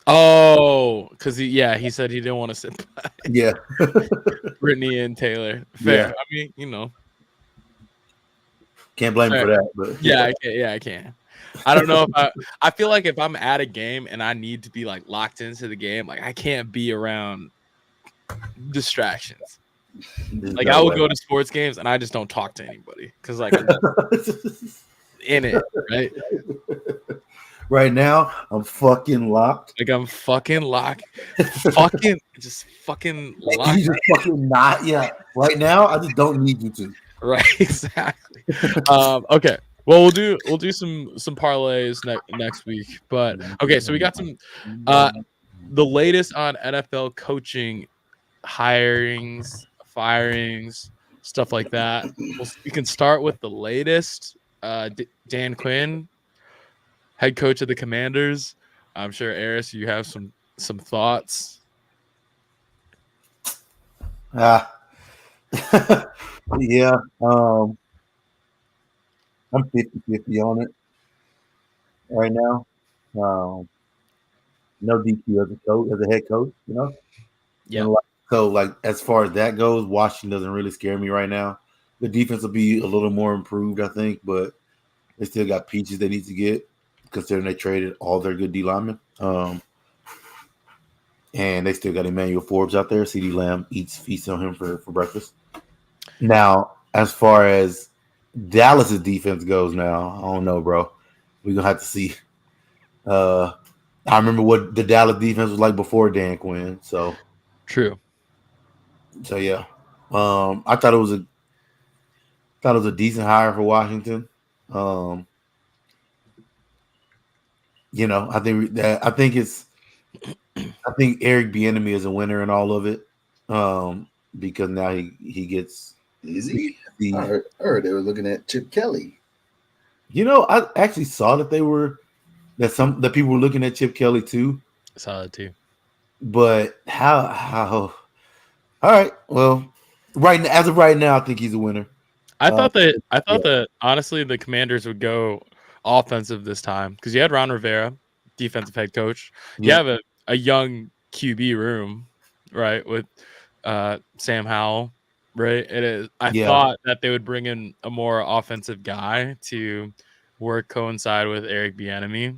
Oh, because he said he didn't want to sit by. Yeah. Brittany and Taylor. Fair. Yeah. I mean, you know. Can't blame him for that. But yeah, I can. I don't know if I feel like if I'm at a game and I need to be like locked into the game, like I can't be around distractions. Like I will go to sports games and I just don't talk to anybody because like I'm in it, right? Right now, I'm fucking locked. Like I'm fucking locked. Just fucking locked. You just fucking not. Yeah. Right now, I just don't need you to. Right. Exactly. Okay. Well, we'll do some parlays next week. But okay, so we got some the latest on NFL coaching hirings, firings, stuff like that. We can start with the latest. Dan Quinn, head coach of the Commanders. I'm sure, Eris, you have some thoughts. Yeah. I'm 50-50 on it right now. No DQ as a head coach, you know? Yeah. So, like, as far as that goes, Washington doesn't really scare me right now. The defense will be a little more improved, I think, but they still got pieces they need to get, considering they traded all their good D linemen. And they still got Emmanuel Forbes out there. CeeDee Lamb feasts on him for breakfast. Now, as far as Dallas's defense goes now, I don't know, bro. We're going to have to see. I remember what the Dallas defense was like before Dan Quinn. So true. So yeah. I thought it was a decent hire for Washington. You know, I think Eric Bieniemy is a winner in all of it. Because now he gets. Is he? I heard they were looking at Chip Kelly. You know, I actually saw that people were looking at Chip Kelly too. I saw that too. But how? All right. Well, as of right now, I think he's a winner. I thought that honestly the Commanders would go offensive this time because you had Ron Rivera, defensive head coach. You have a young QB room, right, with Sam Howell, right? I thought that they would bring in a more offensive guy to coincide with Eric Bieniemy.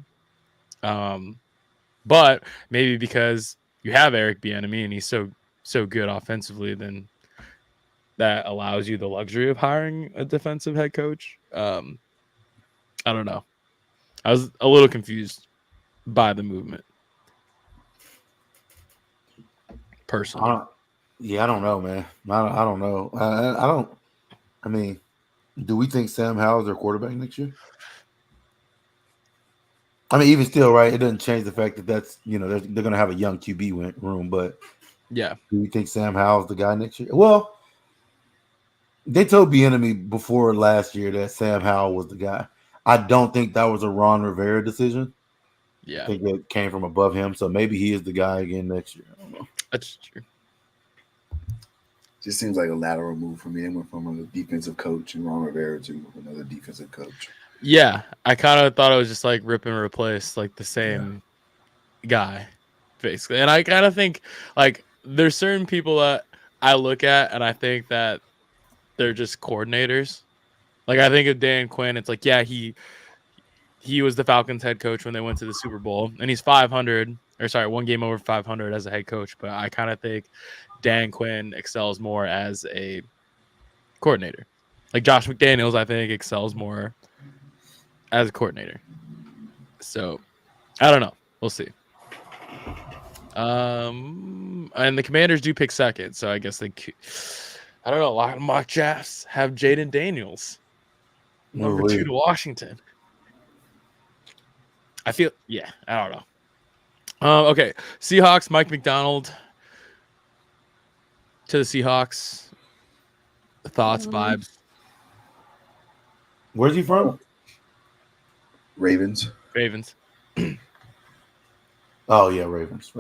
But maybe because you have Eric Bieniemy and he's so good offensively, then that allows you the luxury of hiring a defensive head coach. I don't know. I was a little confused by the movement. Personally. I don't know, man. I don't know. I mean, do we think Sam Howell's their quarterback next year? I mean, even still, right? It doesn't change the fact that that's they're going to have a young QB room, but Yeah. do you think Sam Howell's the guy next year? Well, they told Bieniemy before last year that Sam Howell was the guy. I don't think that was a Ron Rivera decision. Yeah. I think it came from above him, so maybe he is the guy again next year. I don't know. That's true. Just seems like a lateral move for me. They went from a defensive coach and Ron Rivera to another defensive coach. Yeah, I kind of thought it was just like rip and replace, like the same guy, basically. And I kind of think like there's certain people that I look at and I think that they're just coordinators. Like I think of Dan Quinn, it's like, yeah, he was the Falcons head coach when they went to the Super Bowl, and he's 500, or sorry, one game over 500 as a head coach. But I kind of think Dan Quinn excels more as a coordinator. Like Josh McDaniels, I think excels more as a coordinator. So I don't know. We'll see. And the Commanders do pick second, so I guess I don't know. A lot of mock drafts have Jaden Daniels, number 2 to Washington. I feel, I don't know. Okay, Seahawks, Mike McDonald to the Seahawks. Thoughts, vibes? Where's he from? Ravens. Oh yeah, Ravens.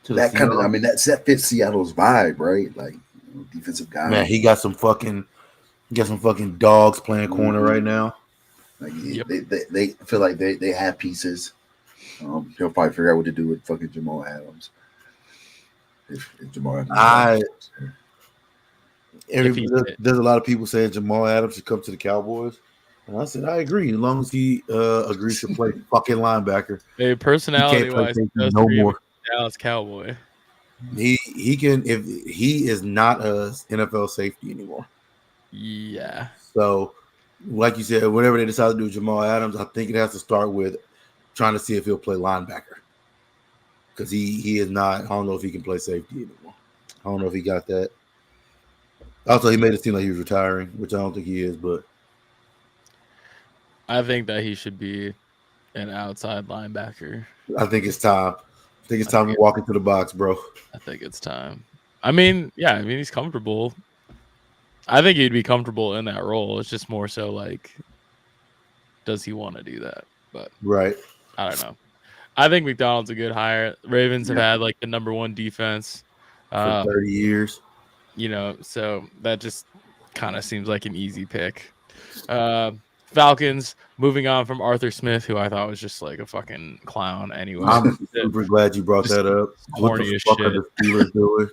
That kind of, I mean, that fits Seattle's vibe, right? Like defensive guy. Man, he got some fucking dogs playing corner right now. Like they feel like they have pieces. He'll probably figure out what to do with fucking Jamal Adams. If Jamal Adams, there's a lot of people saying Jamal Adams should come to the Cowboys, and I said I agree as long as he agrees to play fucking linebacker. Hey, personality wise, no more. Dallas Cowboy. He can if he is not a NFL safety anymore. Yeah. So, like you said, whatever they decide to do with Jamal Adams, I think it has to start with trying to see if he'll play linebacker. Because he is not. I don't know if he can play safety anymore. I don't know if he got that. Also, he made it seem like he was retiring, which I don't think he is. But I think that he should be an outside linebacker. I think it's time. I think it's time to walk into the box, bro. I think it's time. I mean, he's comfortable. I think he'd be comfortable in that role. It's just more so like, does he want to do that? But right. I don't know. I think McDonald's a good hire. Ravens have had like the number 1 defense for 30 years. So that just kind of seems like an easy pick. Falcons, moving on from Arthur Smith, who I thought was just like a fucking clown anyway. I'm super glad you brought that up. What the fuck are the Steelers doing?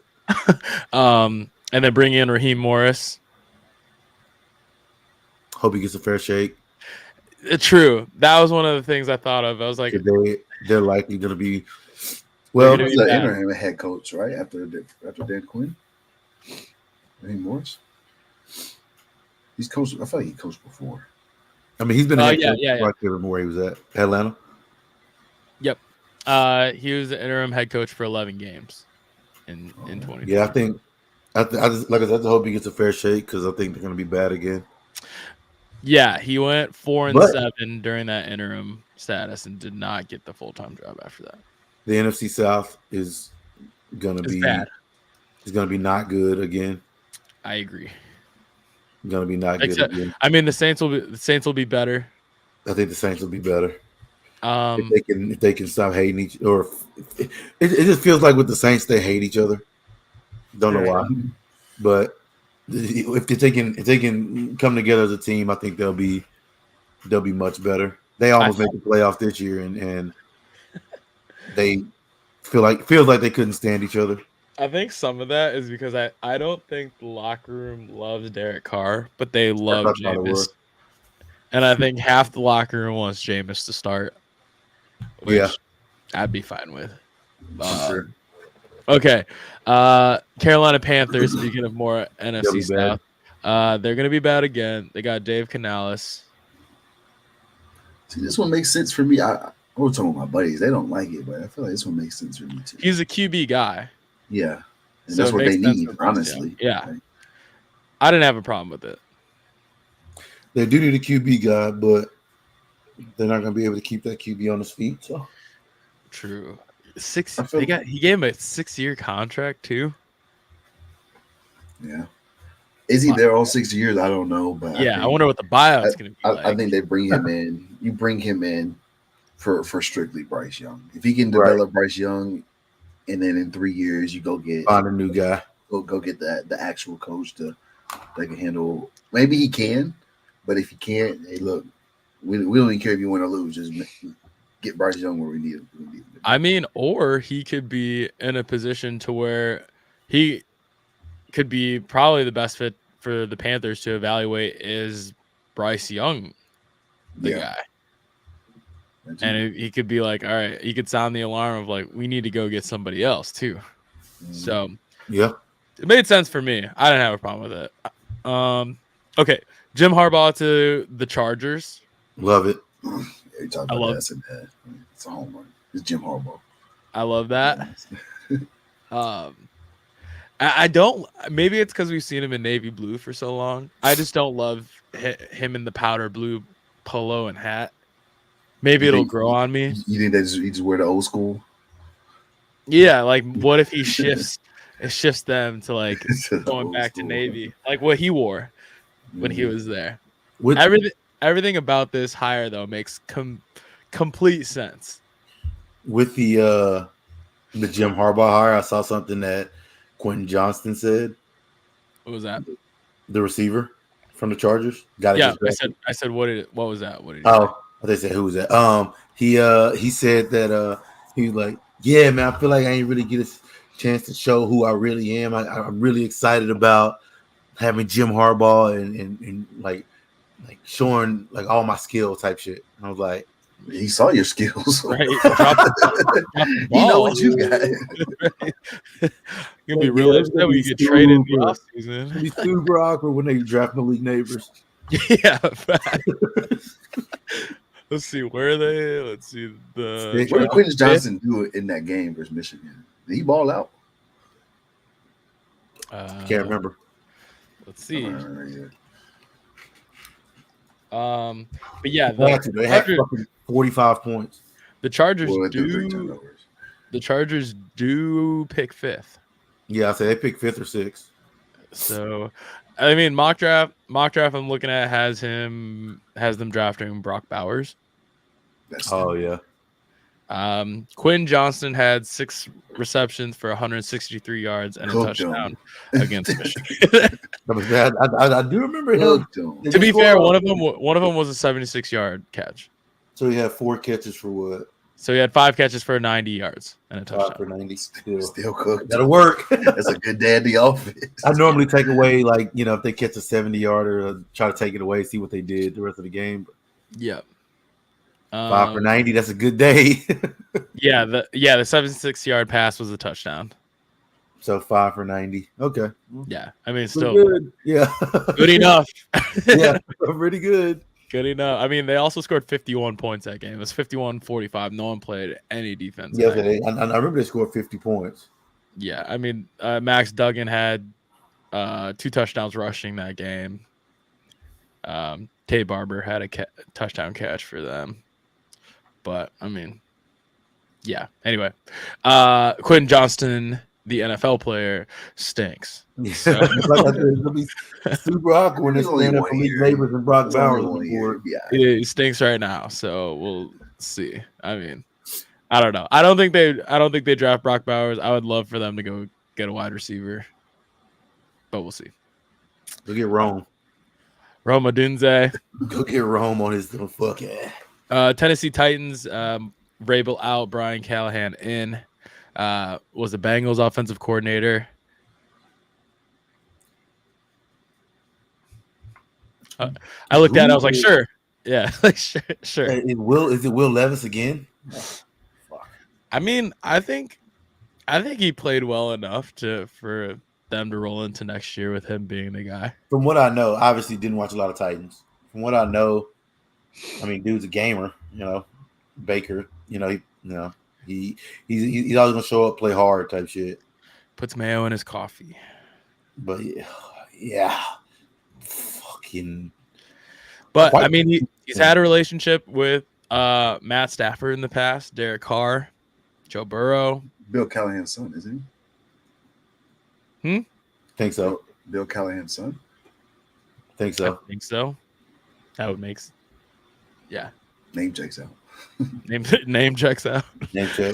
And then bring in Raheem Morris. Hope he gets a fair shake. True. That was one of the things I thought of. I was like, they're likely going to be. Well, he's an interim head coach, right? After Dan Quinn, Raheem Morris. He's coached. I feel like he coached before. I mean, he's been a head coach right where he was at Atlanta. Yep. He was the interim head coach for 11 games in 2020. Yeah, I think. I just, like I said, I hope he gets a fair shake because I think they're going to be bad again. Yeah, he went 4-7 during that interim status and did not get the full-time job after that. The NFC South is going to be bad. It's going to be not good again. I agree. Going to be not good again. I mean, the Saints will be better. I think the Saints will be better. If they can stop hating each other, or it just feels like with the Saints they hate each other. Don't know why, but if they can come together as a team, I think they'll be much better. They almost made the playoffs this year, and they feels like they couldn't stand each other. I think some of that is because I don't think the locker room loves Derek Carr, but they love Jameis. And I think half the locker room wants Jameis to start, which I'd be fine with. Sure. Okay. Carolina Panthers, speaking of more NFC stuff, they're going to be bad again. They got Dave Canales. See, this one makes sense for me. I was talking with my buddies. They don't like it, but I feel like this one makes sense for me too. He's a QB guy. Yeah. And so that's what they need, honestly. Yeah. I didn't have a problem with it. They do need a QB guy, but they're not going to be able to keep that QB on his feet. So True. He gave him a 6-year contract too. Yeah. Is he there all 6 years? I don't know, but I wonder what the buyout's going to be like. I think they bring him in. You bring him in for strictly Bryce Young. If he can develop Bryce Young, and then in 3 years you find a new guy. Go get the actual coach that can handle. Maybe he can, but if he can't, hey, look, we don't even care if you win or lose. Just get Bryce Young where we need him. I mean, or he could be in a position to where he could be probably the best fit for the Panthers to evaluate is Bryce Young, the guy. And he could be like, all right, he could sound the alarm of like, we need to go get somebody else too. So yeah, it made sense for me. I didn't have a problem with it. Okay, Jim Harbaugh to the Chargers. Love it. You talk about that. It's a home run. It's Jim Harbaugh. I love that. I don't. Maybe it's because we've seen him in navy blue for so long. I just don't love him in the powder blue polo and hat. Maybe it'll grow on me. You think he just wear the old school? Yeah, like what if he shifts them to like going back to navy, like what he wore when he was there. Everything about this hire though makes complete sense. With the Jim Harbaugh hire, I saw something that Quentin Johnston said. What was that? The receiver from the Chargers. I said what was that? What did say? They said who was that? He said that he was like, yeah, man, I feel like I ain't really get a chance to show who I really am. I'm really excited about having Jim Harbaugh and like showing like all my skill type shit. And I was like, he saw your skills. Right. You know what you got. You'll be real upset when you get traded in the offseason. It'll be super awkward when they draft Malik Neighbors. Yeah. Let's see. Where are they? Let's see. What did Quentin Johnson do in that game versus Michigan? Did he ball out? Can't remember. Let's see. But yeah, they had fucking 45 points. The Chargers do pick fifth. Yeah, I say they pick fifth or sixth. So, I mean, mock draft I'm looking at has them drafting Brock Bowers. Yeah. Quinn Johnston had 6 receptions for 163 yards and a touchdown against Michigan. I do remember him. To be fair, one of them was a 76-yard catch. So he had 4 catches for what? So he had 5 catches for 90 yards and a touchdown. 5 for 90. Still cooked. That'll work. That's a good day at the office. I normally take away, like, if they catch a 70-yarder, try to take it away, see what they did the rest of the game. Yeah. 5 for 90. That's a good day. Yeah. The 76-yard pass was a touchdown. So 5 for 90. Okay. Yeah. I mean, still good. Yeah. Good enough. Yeah. Pretty good. Good enough. I mean, they also scored 51 points that game. It was 51-45. No one played any defense. Yeah, I remember they scored 50 points. Yeah. I mean, Max Duggan had 2 touchdowns rushing that game. Tay Barber had a touchdown catch for them. But, I mean, yeah. Anyway, Quentin Johnston, the NFL player, stinks. So. It'll be super awkward when it's stand up for Malik Neighbors and Brock Bowers. It stinks right now, so we'll see. I mean, I don't know. I don't think they draft Brock Bowers. I would love for them to go get a wide receiver, but we'll see. Go get Rome Odunze. Go get Rome on his little fuck yeah. Tennessee Titans, Vrabel out, Brian Callahan in. Was the Bengals offensive coordinator. I looked at it, I was like, sure. Yeah, like sure. Is it Will Levis again? I mean, I think he played well enough for them to roll into next year with him being the guy. From what I know, obviously didn't watch a lot of Titans. From what I know, I mean, dude's a gamer, Baker, he's always gonna show up, play hard type shit. Puts mayo in his coffee. But yeah. Fucking But I mean, he's had a relationship with Matt Stafford in the past, Derek Carr, Joe Burrow, Bill Callahan's son, isn't he? Think so. Bill Callahan's son. Think so. I think so. That would make sense. Yeah. Name checks out. Name checks out. Name check.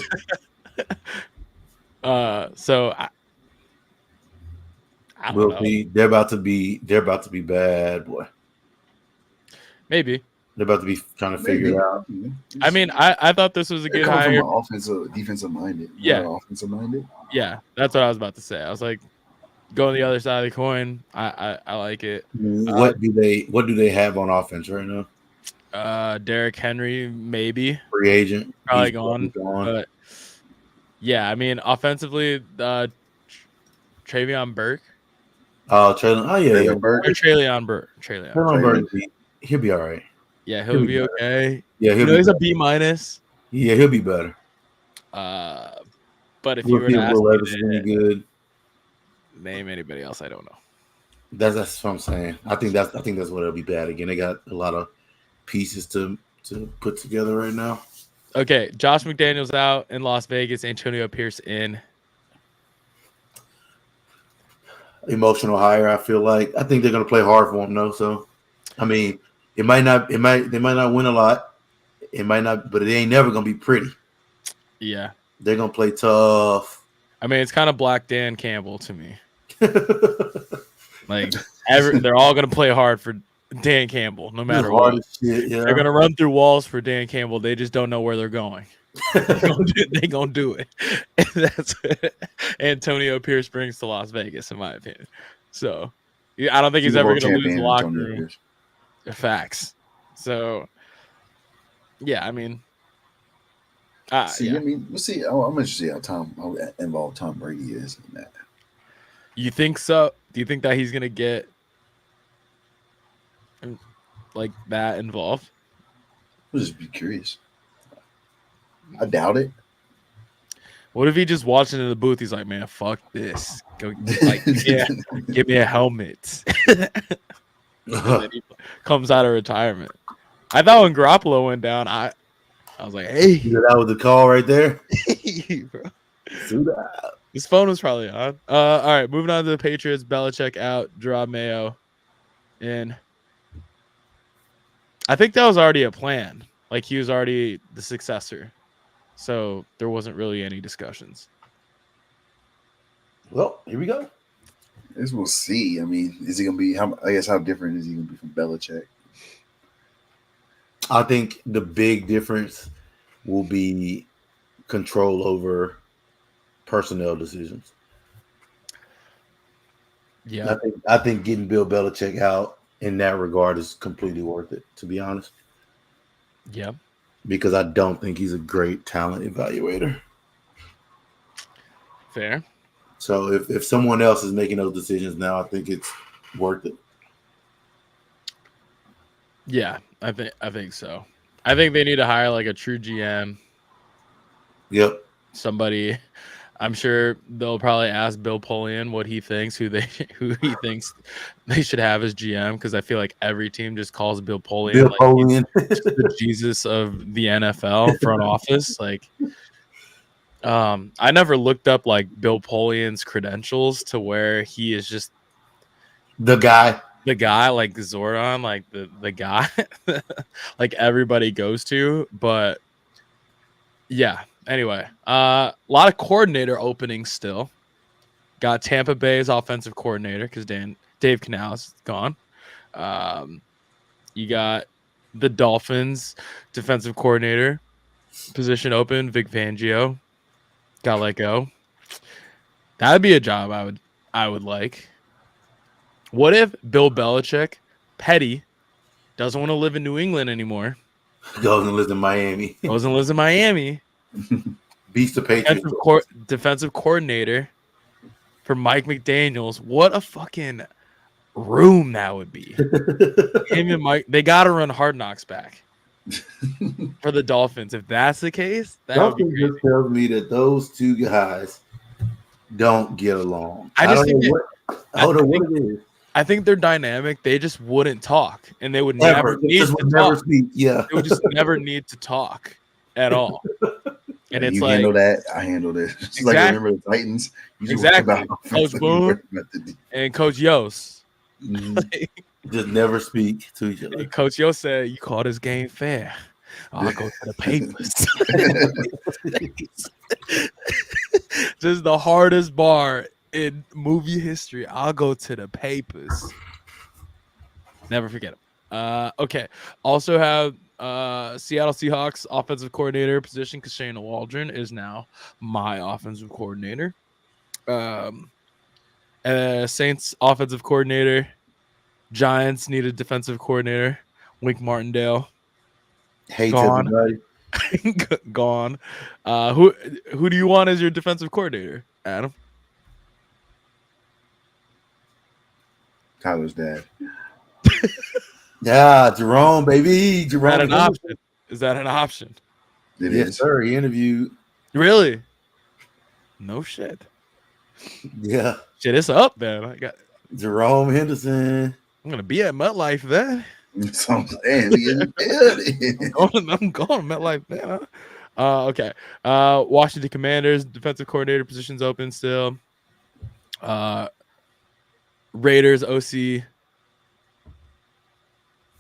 So I don't know. They're about to be bad, boy. Maybe. They're about to be trying to figure it out. I mean, I thought this was a good hire. Defensive minded. Yeah. Offensive minded. Yeah, that's what I was about to say. I was like, going the other side of the coin. I like it. What do they have on offense right now? Derrick Henry, maybe free agent, probably gone. But yeah, I mean, offensively, Travion Burke. Travion Burke. Travion Burke. He'll be all right. Yeah, he'll be okay. Yeah, he's a B-. Yeah, he'll be better. But if you were to ask me good. Name anybody else, I don't know. That's what I'm saying. I think that's what it'll be bad again. They got a lot of pieces to put together right now. Okay, Josh McDaniels out in Las Vegas. Antonio Pierce in. Emotional hire. I feel like I think they're gonna play hard for him though. So, I mean, they might not win a lot. It might not, but it ain't never gonna be pretty. Yeah, they're gonna play tough. I mean, it's kind of Black Dan Campbell to me. Like they're all gonna play hard for Dan Campbell, no matter what. Shit, yeah. They're gonna run through walls for Dan Campbell. They just don't know where they're going. They gonna do it. That's what Antonio Pierce brings to Las Vegas, in my opinion. So, I don't think he's ever gonna lose the locker room. Facts. So, yeah, I mean, I mean, we'll see. I'm interested how involved Tom Brady is in that. You think so? Do you think that he's gonna get like that involved? I'll just be curious. I doubt it. What if he just watching in the booth? He's like, "Man, fuck this. Go, like, yeah, give me a helmet." And then he comes out of retirement. I thought when Garoppolo went down, I was like, "Hey, that was the call right there." Bro. His phone was probably on. All right, moving on to the Patriots. Belichick out. Gerard Mayo in. I think that was already a plan. Like, he was already the successor. So there wasn't really any discussions. Well, here we go. I guess we'll see. I mean, is he going to be, how different is he going to be from Belichick? I think the big difference will be control over personnel decisions. Yeah. I think getting Bill Belichick out in that regard is completely worth it, to be honest. Yeah. Because I don't think he's a great talent evaluator. Fair. So if someone else is making those decisions now, I think it's worth it. Yeah, I think so. I think they need to hire like a true GM. Yep. Somebody. I'm sure they'll probably ask Bill Polian what he thinks, who he thinks they should have as GM, because I feel like every team just calls Bill Polian the Jesus of the NFL front office. Like, I never looked up like Bill Polian's credentials to where he is just the guy like Zordon, like the guy like everybody goes to. But yeah. Anyway, a lot of coordinator openings still. Got Tampa Bay's offensive coordinator because Dave Canales is gone. You got the Dolphins defensive coordinator position open. Vic Fangio got let go. That would be a job I would like. What if Bill Belichick, petty, doesn't want to live in New England anymore? Goes and lives in Miami. Beats the Patriots. Defensive coordinator for Mike McDaniels. What a fucking room that would be. Him and Mike, they got to run Hard Knocks back for the Dolphins. If that's the case, that would be crazy. Just tells me that those two guys don't get along. I don't know what it is. I think they're dynamic. They just wouldn't talk, and they would Ever. never need to Never talk. speak. Yeah. They would just never need to talk at all. And Like, it's you like handle that, I handle this. It's like remember the Titans. You worry exactly. about Coach Boone and Coach Yost. Just never speak to each other. And Coach Yost said, "You call this game fair? I'll go to the papers." Just the hardest bar in movie history. I'll go to the papers. Never forget him. Okay. Also have Seattle Seahawks offensive coordinator position because Shane Waldron is now my offensive coordinator. Saints offensive coordinator. Giants need a defensive coordinator. Wink Martindale. Hates Gone. everybody. Gone. Who do you want as your defensive coordinator, Adam? Tyler's dad. Yeah, Jerome, baby. Jerome. Is that an option? It yes, is. sir. He interviewed. Really? No shit. Yeah. Shit, it's up, man. I got Jerome Henderson. I'm gonna be at MetLife then. So I'm saying, I'm going to MetLife then. Huh? Okay. Washington Commanders defensive coordinator positions open still. Raiders OC.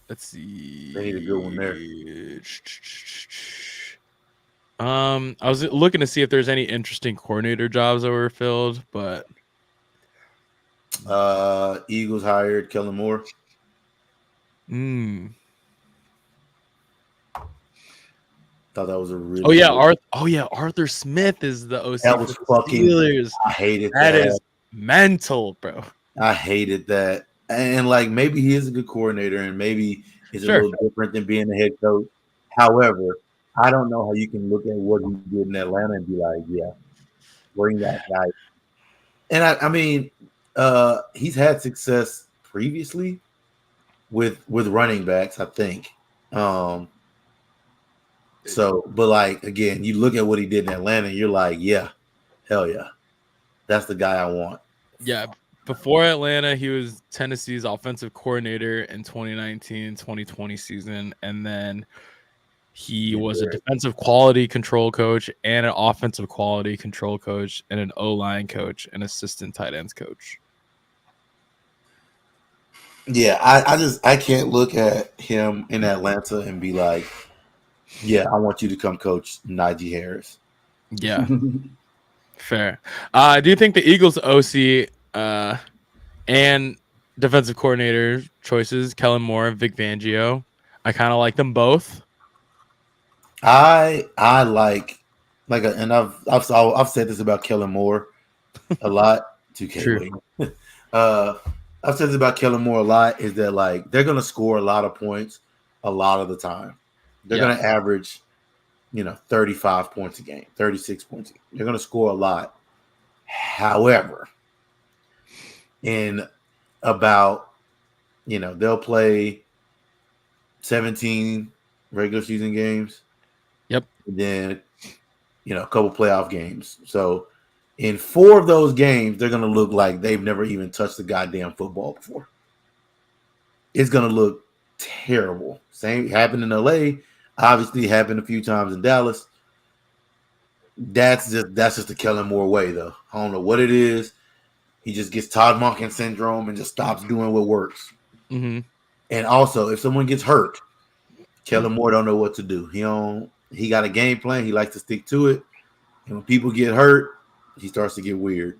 Let's see. They need a good one there. I was looking to see if there's any interesting coordinator jobs that were filled, but Eagles hired Kellen Moore. Thought that was a really Arthur Smith is the OC. That was fucking Steelers. I hated that. That is mental, bro. I hated that. And like maybe he is a good coordinator and maybe it's a little different than being the head coach. However, I don't know how you can look at what he did in Atlanta and be like, yeah, bring that guy. And I mean, he's had success previously with running backs, I think. So, but like again, you look at what he did in Atlanta, and you're like, yeah, hell yeah, that's the guy I want. Yeah. Before Atlanta, he was Tennessee's offensive coordinator in 2019-2020 season, and then he was a defensive quality control coach and an offensive quality control coach and an O-line coach and assistant tight ends coach. Yeah, I can't look at him in Atlanta and be like, yeah, I want you to come coach Najee Harris. Yeah. Fair. Do you think the Eagles OC and defensive coordinator choices, Kellen Moore and Vic Fangio, I kind of like them both. I like and I've said this about Kellen Moore a lot. 2K. I've said this about Kellen Moore a lot is that like they're gonna score a lot of points a lot of the time. They're gonna average, 35 points a game, 36 points a game. They're gonna score a lot. However, in about they'll play 17 regular season games. Yep. And then, a couple playoff games. So in 4 of those games, they're going to look like they've never even touched the goddamn football before. It's going to look terrible. Same happened in LA. Obviously happened a few times in Dallas. That's just the Kellen Moore way, though. I don't know what it is. He just gets Todd Monken syndrome and just stops doing what works. Mm-hmm. And also, if someone gets hurt, Kellen Moore don't know what to do. He got a game plan. He likes to stick to it. And when people get hurt, he starts to get weird.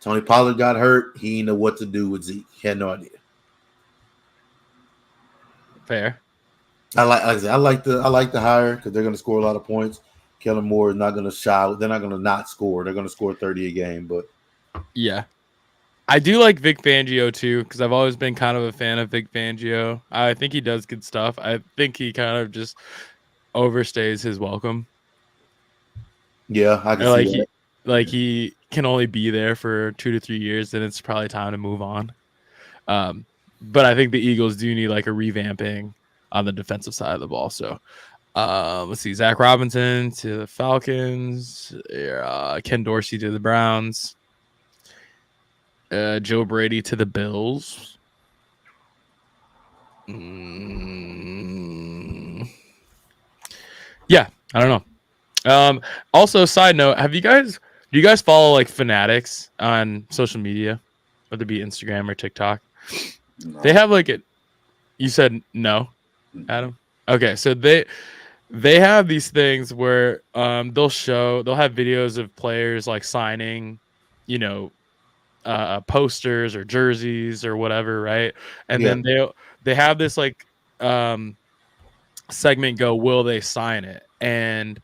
Tony Pollard got hurt. He didn't know what to do with Zeke. He had no idea. Fair. I like the hire because they're going to score a lot of points. Kellen Moore is not going to shy. They're not going to not score. They're going to score 30 a game. But yeah, I do like Vic Fangio too because I've always been kind of a fan of Vic Fangio. I think he does good stuff. I think he kind of just overstays his welcome. Yeah, I can see that. He can only be there for 2 to 3 years, then it's probably time to move on. But I think the Eagles do need like a revamping on the defensive side of the ball. So let's see, Zach Robinson to the Falcons, Ken Dorsey to the Browns. Joe Brady to the Bills. Yeah, I don't know. Also, side note, do you guys follow like fanatics on social media, whether it be Instagram or TikTok? No. They have like it. You said no, Adam. Okay, so they have these things where they'll have videos of players like signing, posters or jerseys or whatever, right? And then they have this like segment go, will they sign it? And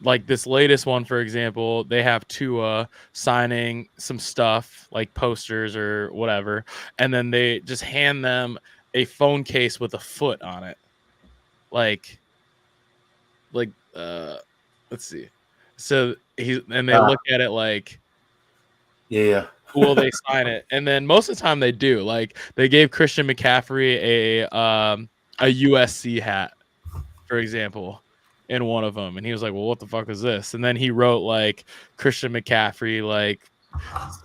like this latest one, for example, they have Tua signing some stuff like posters or whatever, and then they just hand them a phone case with a foot on it. Like let's see. So they look at it like, yeah, will they sign it? And then most of the time they do. Like they gave Christian McCaffrey a USC hat, for example, in one of them, and he was like, well, what the fuck is this? And then he wrote like Christian McCaffrey like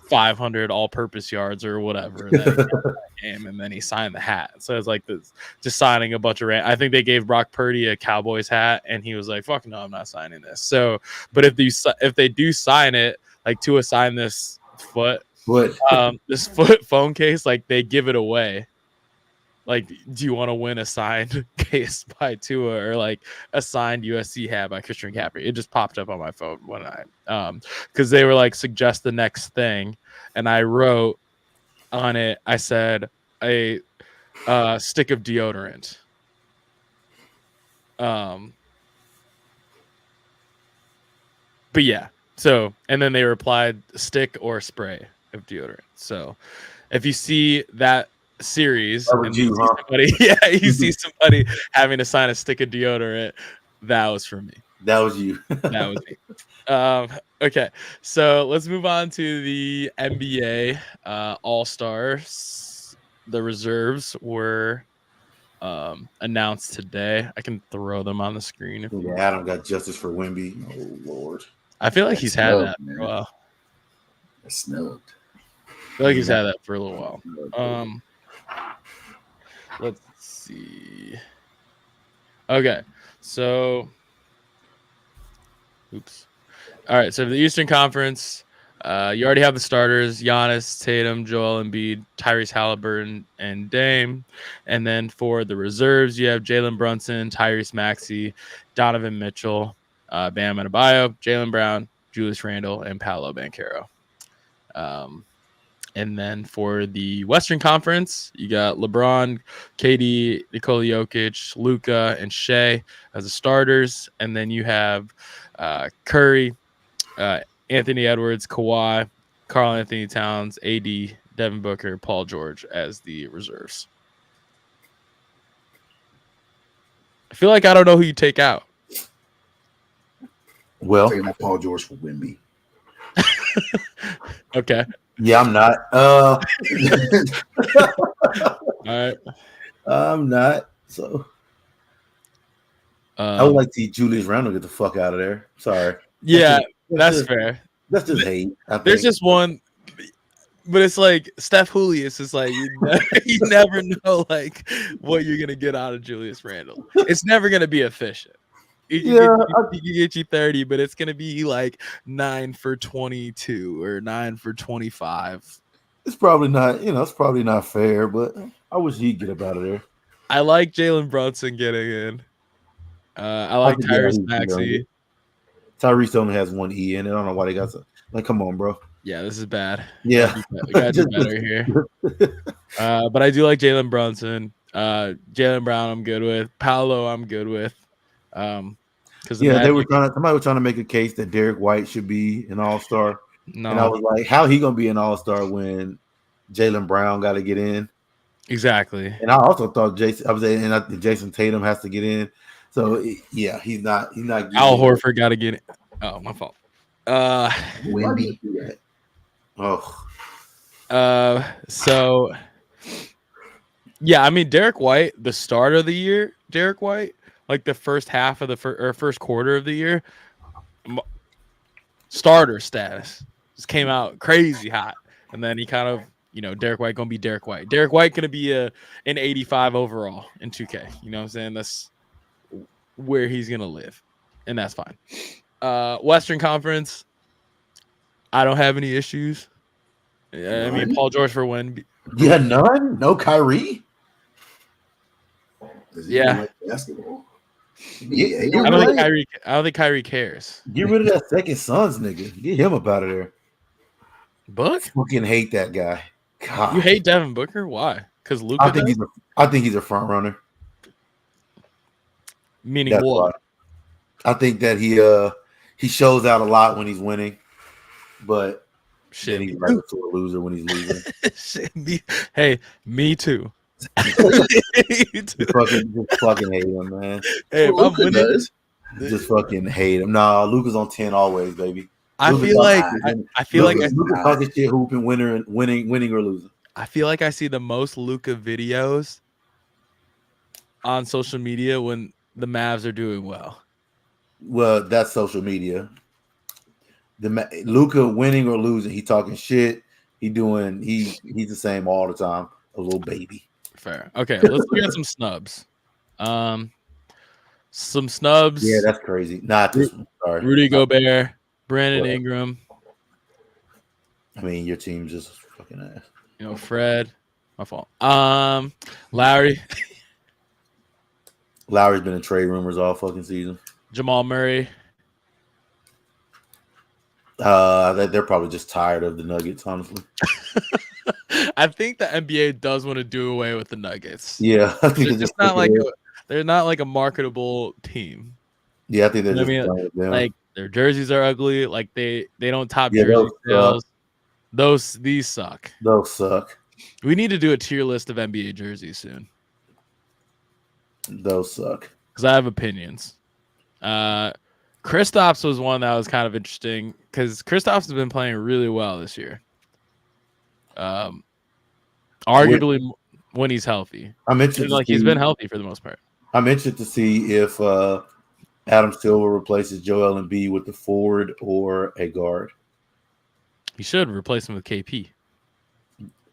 500 all-purpose yards or whatever that game, and then he signed the hat. So it's like this, just signing a bunch of I think they gave Brock Purdy a Cowboys hat, and he was like, fuck no, I'm not signing this. So but if they do sign it, like Tua sign this this foot phone case, like they give it away. Like, do you want to win a signed case by Tua or like a signed USC hat by Christian McCaffrey? It just popped up on my phone one night because they were like, suggest the next thing, and I wrote on it, I said a stick of deodorant. But yeah, so and then they replied stick or spray of deodorant. So if you see that series and you see somebody having to sign a stick of deodorant, that was for me. That was you. That was me. Okay, so let's move on to the NBA All-Stars. The reserves were announced today. I can throw them on the screen. Adam got justice for Wemby. Oh Lord, I feel like he's had that for a while. Snubbed. I feel like he's had that for a little while. Let's see. Okay, so oops. All right, so for the Eastern Conference, you already have the starters: Giannis, Tatum, Joel Embiid, Tyrese Halliburton, and Dame. And then for the reserves, you have Jalen Brunson, Tyrese Maxey, Donovan Mitchell, Bam Adebayo, Jaylen Brown, Julius Randle, and Paolo Banchero. And then for the Western Conference, you got LeBron, KD, Nikola Jokic, Luka, and Shea as the starters. And then you have Curry, Anthony Edwards, Kawhi, Karl Anthony Towns, AD, Devin Booker, Paul George as the reserves. I feel like I don't know who you take out. Well, I'm taking out Paul George for Wemby. Okay. Yeah, I'm not. All right. I'm not. So I would like to see Julius Randle get the fuck out of there. Sorry. Yeah, that's fair. That's just hate. There's just one, but it's like Steph Julius is like you never know like what you're gonna get out of Julius Randle. It's never gonna be efficient. He can get you 30, but it's gonna be like 9 for 22 or 9 for 25. It's probably not, it's probably not fair, but I wish he'd get up out of there. I like Jalen Brunson getting in. I like Tyrese Maxey. Tyrese only has one E in it. I don't know why they got so. Like, come on, bro. Yeah, this is bad. Yeah, we gotta do better here. But I do like Jalen Brunson. Jaylen Brown, I'm good with. Paolo, I'm good with. Somebody was trying to make a case that Derek White should be an All-Star. No. And I was like, how he gonna be an All-Star when Jaylen Brown got to get in? Exactly. And I also thought Jason Tatum has to get in. So yeah, he's not. Al Horford got to get in. Oh, my fault. Wemby. So yeah, I mean Derek White, the start of the year, Derek White, like the first half of the first quarter of the year, starter status just came out crazy hot, and then he kind of Derek White gonna be Derek White. Derek White gonna be an 85 overall in 2K. You know what I'm saying? That's where he's gonna live, and that's fine. Western Conference, I don't have any issues. I mean, Paul George for win. Yeah, none. No Kyrie. Yeah. Basketball. Yeah, I don't think Kyrie cares. Get rid of that second Suns nigga. Get him up out of there. Book? Fucking hate that guy. God. You hate Devin Booker? Why? Because Luka. I think he's a front runner. Meaning that's what? I think that he shows out a lot when he's winning, but then he's like a loser when he's losing. Me too. Just fucking hate him, man. Hey, if I'm winning, just fucking hate him. Nah, Luka's on 10 always, baby. I feel like Luka's talking shit, hooping, winning or losing. I feel like I see the most Luka videos on social media when the Mavs are doing well. Well, that's social media. Luka winning or losing, he talking shit. He's the same all the time. A little baby. Fair. Okay, let's look at some snubs. Some snubs. Yeah, that's crazy. Not this one. Sorry. Rudy Gobert, Brandon Ingram. I mean, your team's just fucking ass. Fred. My fault. Lowry. Lowry's been in trade rumors all fucking season. Jamal Murray. They're probably just tired of the Nuggets, honestly. I think the NBA does want to do away with the Nuggets. Yeah, I think they're not like a marketable team. Yeah, I think they're just like their jerseys are ugly. Like they don't top jersey sales. These suck. Those suck. We need to do a tier list of NBA jerseys soon. Those suck. Because I have opinions. Kristaps was one that was kind of interesting because Kristaps has been playing really well this year. Arguably when he's healthy. I'm interested. He's been healthy for the most part. I'm interested to see if Adam Silver replaces Joel Embiid with the forward or a guard. He should replace him with KP.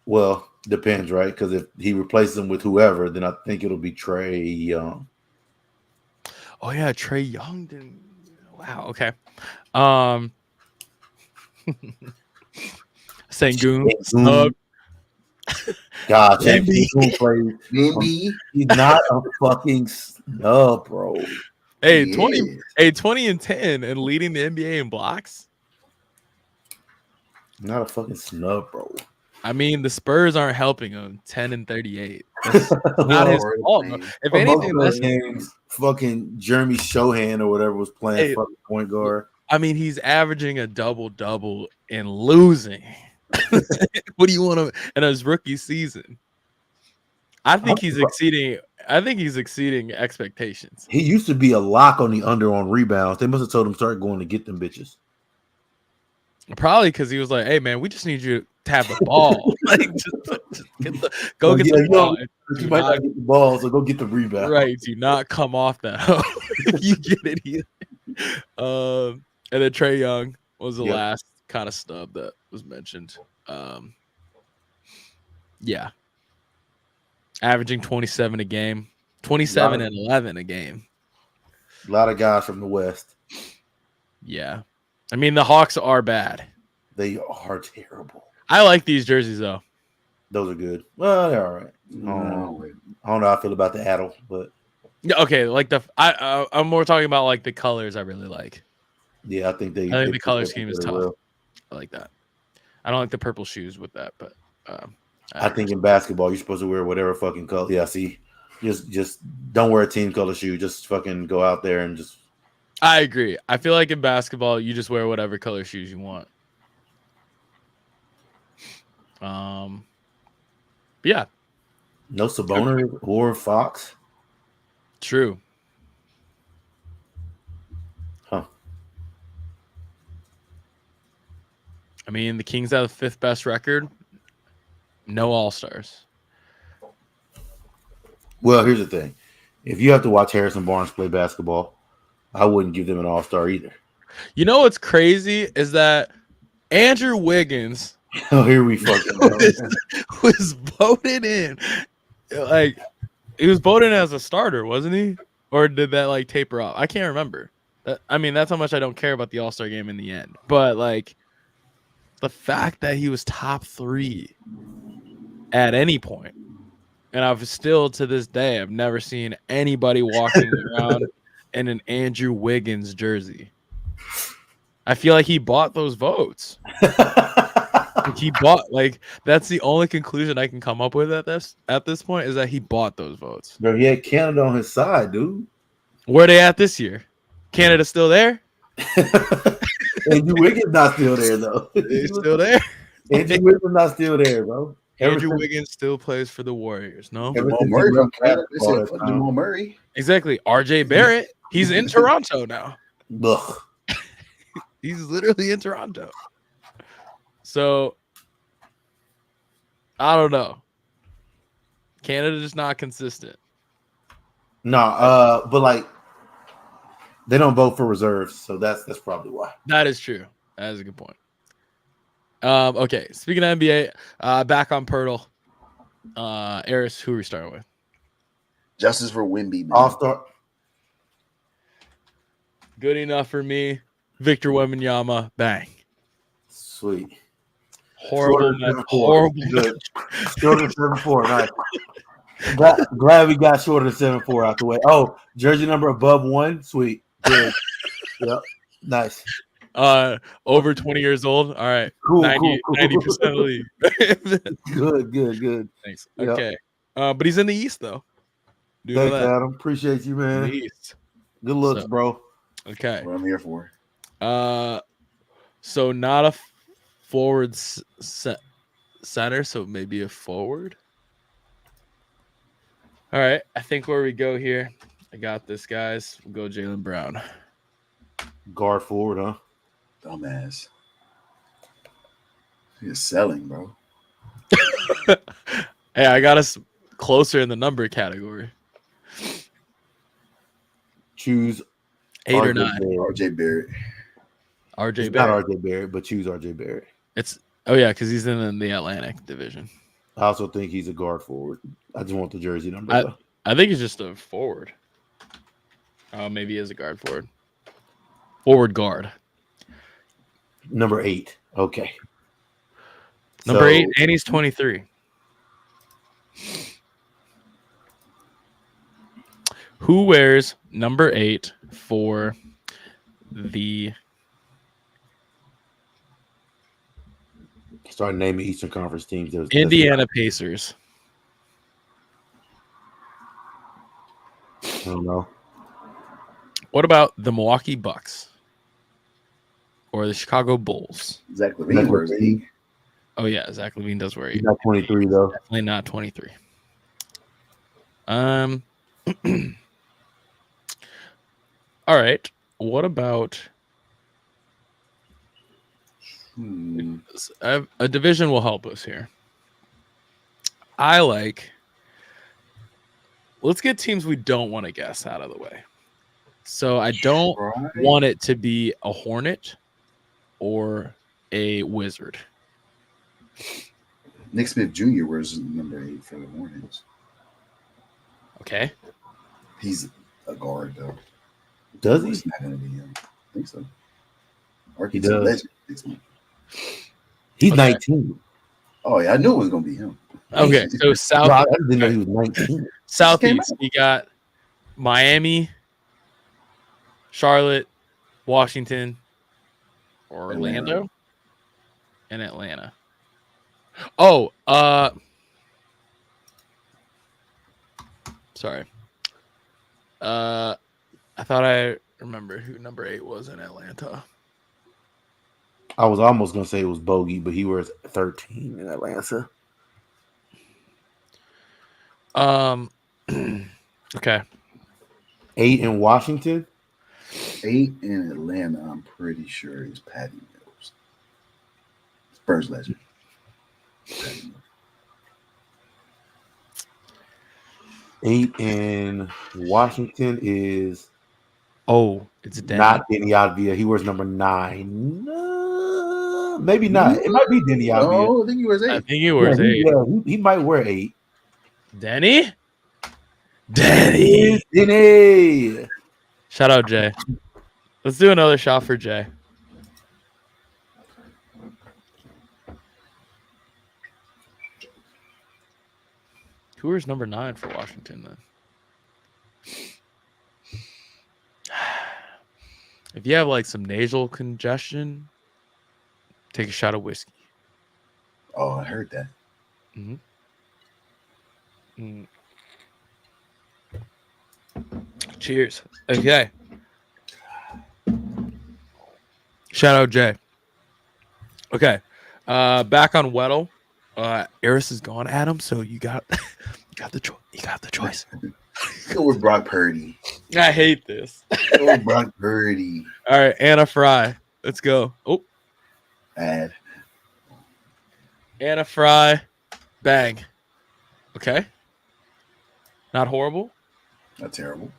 Well, depends, right? Because if he replaces him with whoever, then I think it'll be Trae Young. Oh yeah, Trae Young didn't. Wow. Okay. Sengun, Snub. God, Sengun plays. He's not a fucking snub, bro. Hey, 20 and 10 and leading the NBA in blocks. Not a fucking snub, bro. I mean, the Spurs aren't helping him. 10 and 38. That's not his fault. If anything, that's fucking Jeremy Shohan or whatever was playing fucking point guard. I mean, he's averaging a double-double and losing. What do you want to in his rookie season? I think he's exceeding. I think he's exceeding expectations. He used to be a lock on the under on rebounds. They must have told him start going to get them bitches. Probably because he was like, "Hey man, we just need you to tap the ball. Just get the ball. You might not get the ball, so go get the rebound. Right? Do not come off that. You get it here." And then Trae Young was the last kind of snub that was mentioned. Yeah. Averaging 27 a game. 27 and 11 a game. A lot of guys from the West. Yeah. I mean, the Hawks are bad. They are terrible. I like these jerseys, though. Those are good. Well, they're all right. I don't know how I feel about the Adel, but yeah, okay. Like I'm more talking about like the colors. I really like. Yeah, I think the color scheme is tough. Well. I like that. I don't like the purple shoes with that, but I think in basketball you're supposed to wear whatever fucking color. Yeah, see, just don't wear a team color shoe. Just fucking go out there and just. I agree. I feel like in basketball you just wear whatever color shoes you want. Yeah. No Sabonis or Fox. True. Huh. I mean, the Kings have the fifth best record. No All-Stars. Well, here's the thing. If you have to watch Harrison Barnes play basketball, I wouldn't give them an All-Star either. You know what's crazy is that Andrew Wiggins Oh, here we fucking go. was voted in. Like, he was voted in as a starter, wasn't he? Or did that like taper off? I can't remember. I mean, that's how much I don't care about the All-Star game in the end. But like, the fact that he was top 3 at any point, and I've still to this day, I've never seen anybody walking around in an Andrew Wiggins jersey. I feel like he bought those votes. Like that's the only conclusion I can come up with at this point is that he bought those votes. Bro, he had Canada on his side, dude. Where are they at this year? Canada still there? Andrew Wiggins not still there though. He's still there. Andrew Wiggins not still there, bro. Andrew Wiggins still plays for the Warriors. No, Jamal Murray from Canada. They said fuck Jamal Murray. Exactly. RJ Barrett. He's in Toronto now. Ugh. He's literally in Toronto. So I don't know. Canada's just not consistent. No, but like they don't vote for reserves, so that's probably why. That is true. That is a good point. Okay, speaking of NBA, back on Pirtle. Eris, who are we starting with? Justice for Wemby. All-Star. Good enough for me. Victor Wembanyama, bang. Sweet. Horrible. Good. Shorter than 7'4". Nice. Glad we got shorter than 7'4" out the way. Oh, jersey number above 1. Sweet. Good. Yep. Nice. Over 20 years old. All right. Cool. 90% of the league. Good. Thanks. Yep. Okay. But he's in the East though. Thanks, Adam. Appreciate you, man. In the East. Good looks, bro. Okay. What I'm here for. So not a forward center, so maybe a forward. All right. I think where we go here, I got this, guys. We'll go Jaylen Brown. Guard forward, huh? Dumbass. He's selling, bro. Hey, I got us closer in the number category. Choose 8 or 9. RJ Barrett. RJ Barrett. Not RJ Barrett, but choose RJ Barrett. Because he's in the Atlantic division. I also think he's a guard forward. I just want the jersey number. I think he's just a forward. Maybe he is a guard forward. Forward guard. Number 8. Okay. Number 8, and he's 23. Who wears number 8 for the... Start naming Eastern Conference teams. Indiana Pacers. I don't know. What about the Milwaukee Bucks? Or the Chicago Bulls? Zach LaVine wears 8. Oh, yeah. Zach LaVine does wear 8. He's not 23, though. Definitely not 23. All right. What about... A division will help us here. Let's get teams we don't want to guess out of the way. So I don't want it to be a Hornet or a Wizard. Nick Smith Jr. wears number 8 for the Hornets. Okay. He's a guard, though. Does he? It's not going to be him. I think so. Or He he's a does. legend. He's Okay. 19. Oh, yeah. I knew it was going to be him. Okay. So South. No, I didn't know he was 19. Southeast, you got Miami, Charlotte, Washington, Orlando, and Atlanta. Oh, sorry. I thought I remember who number 8 was in Atlanta. I was almost going to say it was Bogey, but he wears 13 in Atlanta. Okay. 8 in Washington. 8 in Atlanta, I'm pretty sure is Patty Mills. Spurs legend. Patty Mills. 8 in Washington is Oh, it's Dan. not Denny Advia. He wears number 9. Maybe not. It might be Denny Avdia. No, I think he wears 8. I think he wears 8. He might wear 8. Denny. Shout out Jay. Let's do another shot for Jay. Who is number 9 for Washington then? If you have like some nasal congestion, take a shot of whiskey. Oh, I heard that. Mm-hmm. Cheers. Okay. Shout out Jay. Okay. Back on Weddle. Eris is gone, Adam. So you got the choice. You got the choice. Go with Brock Purdy. I hate this. Go with Brock Purdy. All right, Anna Fry. Let's go. Oh, Add. Anna Fry. Bang. Okay. Not horrible. Not terrible.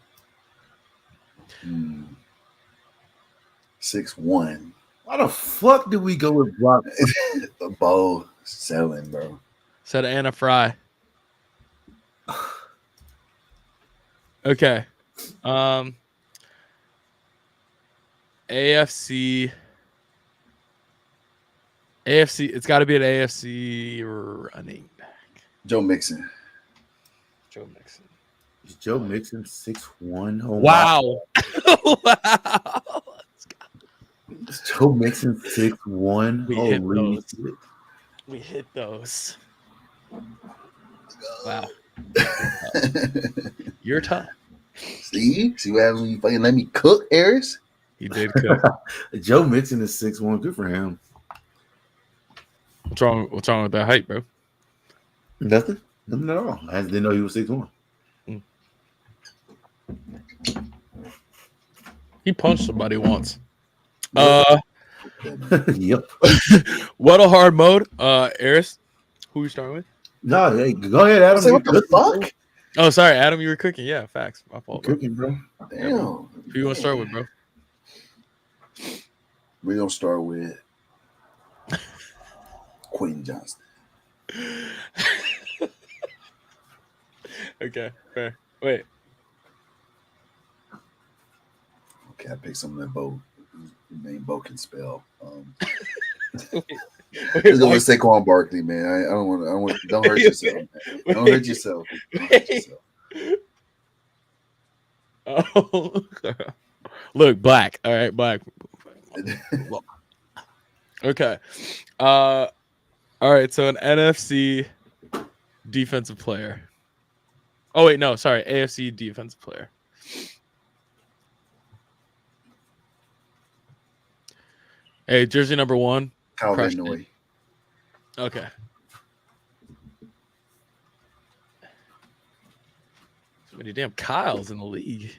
6'1". Why the fuck did we go with Brock? The bow selling, bro. Said Anna Fry. Okay. AFC. It's got to be an AFC running back. Joe Mixon. Is Joe Mixon 6'1"? Oh, wow. Wow. Is Joe Mixon 6'1"? We hit those. Wow. You're tough. See what happens when you fucking let me cook, Harris? He did cook. Joe Mixon is 6'1". Good for him. What's wrong with that height, bro? Nothing at all. I didn't know he was 6'1". He punched somebody once. Yep. What a hard mode. Eris, who you starting with? No, hey, go ahead, Adam. Say, what the fuck? Oh, sorry, Adam, you were cooking. Yeah, facts. My fault, bro. Cooking, bro. Damn. Who you want to start with, bro? We're gonna start with Quentin Johnston. Okay, fair. Wait. Okay, I picked something that Bo can spell. Let's go with Saquon Barkley, man. Don't hurt yourself, man. Don't hurt yourself. Oh, look, black. All right, black. Okay. All right. So an NFC defensive player. Oh wait, no, sorry, AFC defensive player. Hey, jersey number 1. Kyle Van Noy. Okay. So many damn Kyles in the league.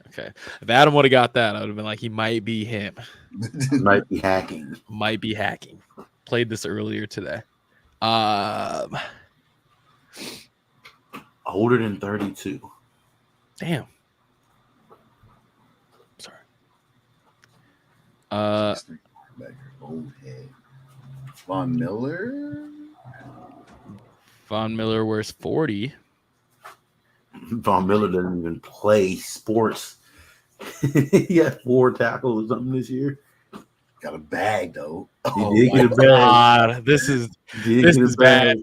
Okay. If Adam would have got that, I would have been like, he might be him. Might be hacking. Played this earlier today. Older than 32. Damn. Sorry. Old head. Von Miller. Von Miller wears 40. Von Miller doesn't even play sports. He got 4 tackles or something this year. Got a bag though. He did get a bag. God, this is bad.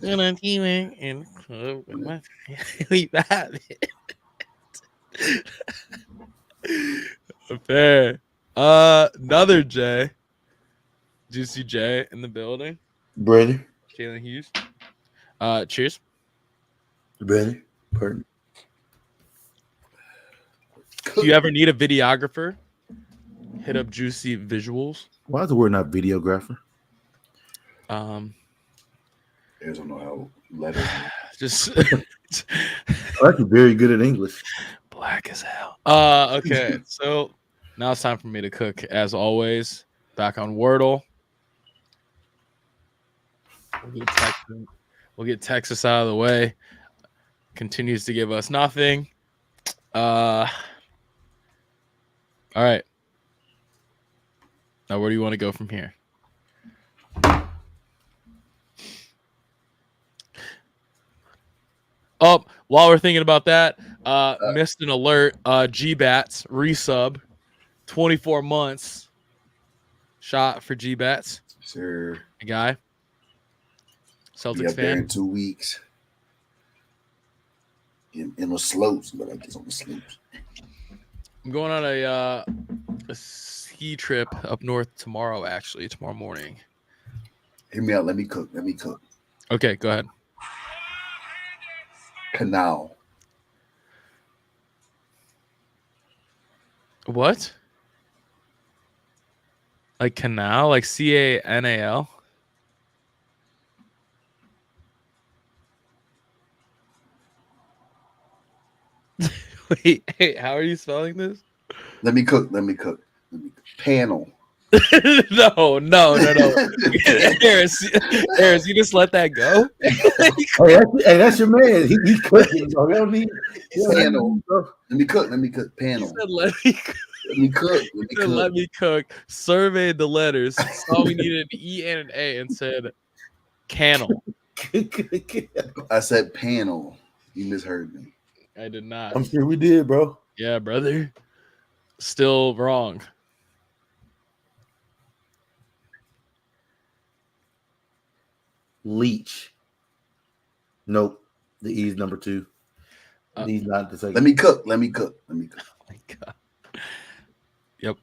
And I'm teaming in club with my family rabbit. Fair. Another J. Juicy J in the building. Brother. Jalen Hughes. Cheers. Brother. Pardon. Do you ever need a videographer? Hit up Juicy Visuals. Why is the word not videographer? I don't know how letters. Just I'm actually very good at English. black as hell. Okay, so now it's time for me to cook. As always, back on Wordle. We'll get Texas out of the way. Continues to give us nothing. All right. Now, where do you want to go from here? Oh, while we're thinking about that, missed an alert. G-Bats resub, 24 months. Shot for G-Bats. Sure. A guy. Celtics Be up there fan. in 2 weeks. In the slopes, but I guess on the slopes. I'm going on a ski trip up north tomorrow morning. Hear me out. Let me cook. Okay, go ahead. Canal. What? Like canal? Like CANAL? Wait, hey, how are you spelling this? Let me cook. Panel. No. Harris, you just let that go? Hey, that's your man. He's cooking. Bro. Panel. Let me cook. Panel. He said, let me cook. Let me cook. Surveyed the letters, saw we needed an E and an A, and said cannel. I said panel. You misheard me. I did not. I'm sure we did, bro. Yeah, brother. Still wrong. Leech. Nope. The E's number 2. These not the second. Let me cook. Oh my God. Yep.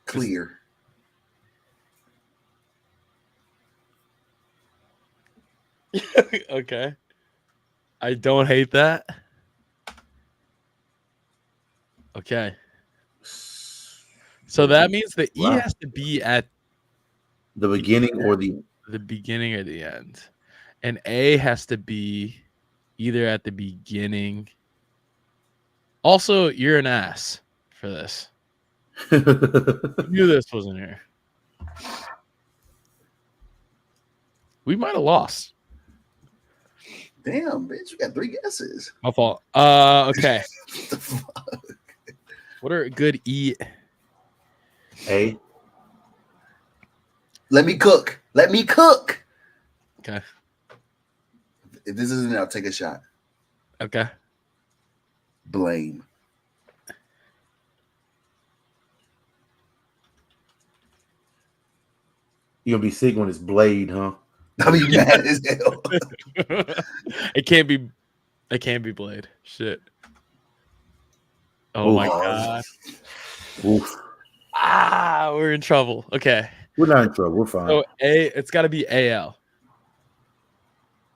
Clear. Okay. I don't hate that. Okay. So that means the E has to be at the beginning or the beginning or the end. And A has to be either at the beginning. Also, you're an ass for this. I knew this wasn't here. We might have lost. Damn, bitch, you got 3 guesses. My fault. Okay. What the fuck? What are good E? A. Let me cook. Okay. If this isn't it, I'll take a shot. Okay. Blame. You're gonna be sick when it's Blade, huh? I'll be mad as hell. It can't be Blade. Shit. Oh my God. Oof. We're in trouble. Okay. We're not in trouble. We're fine. So it's got to be AL.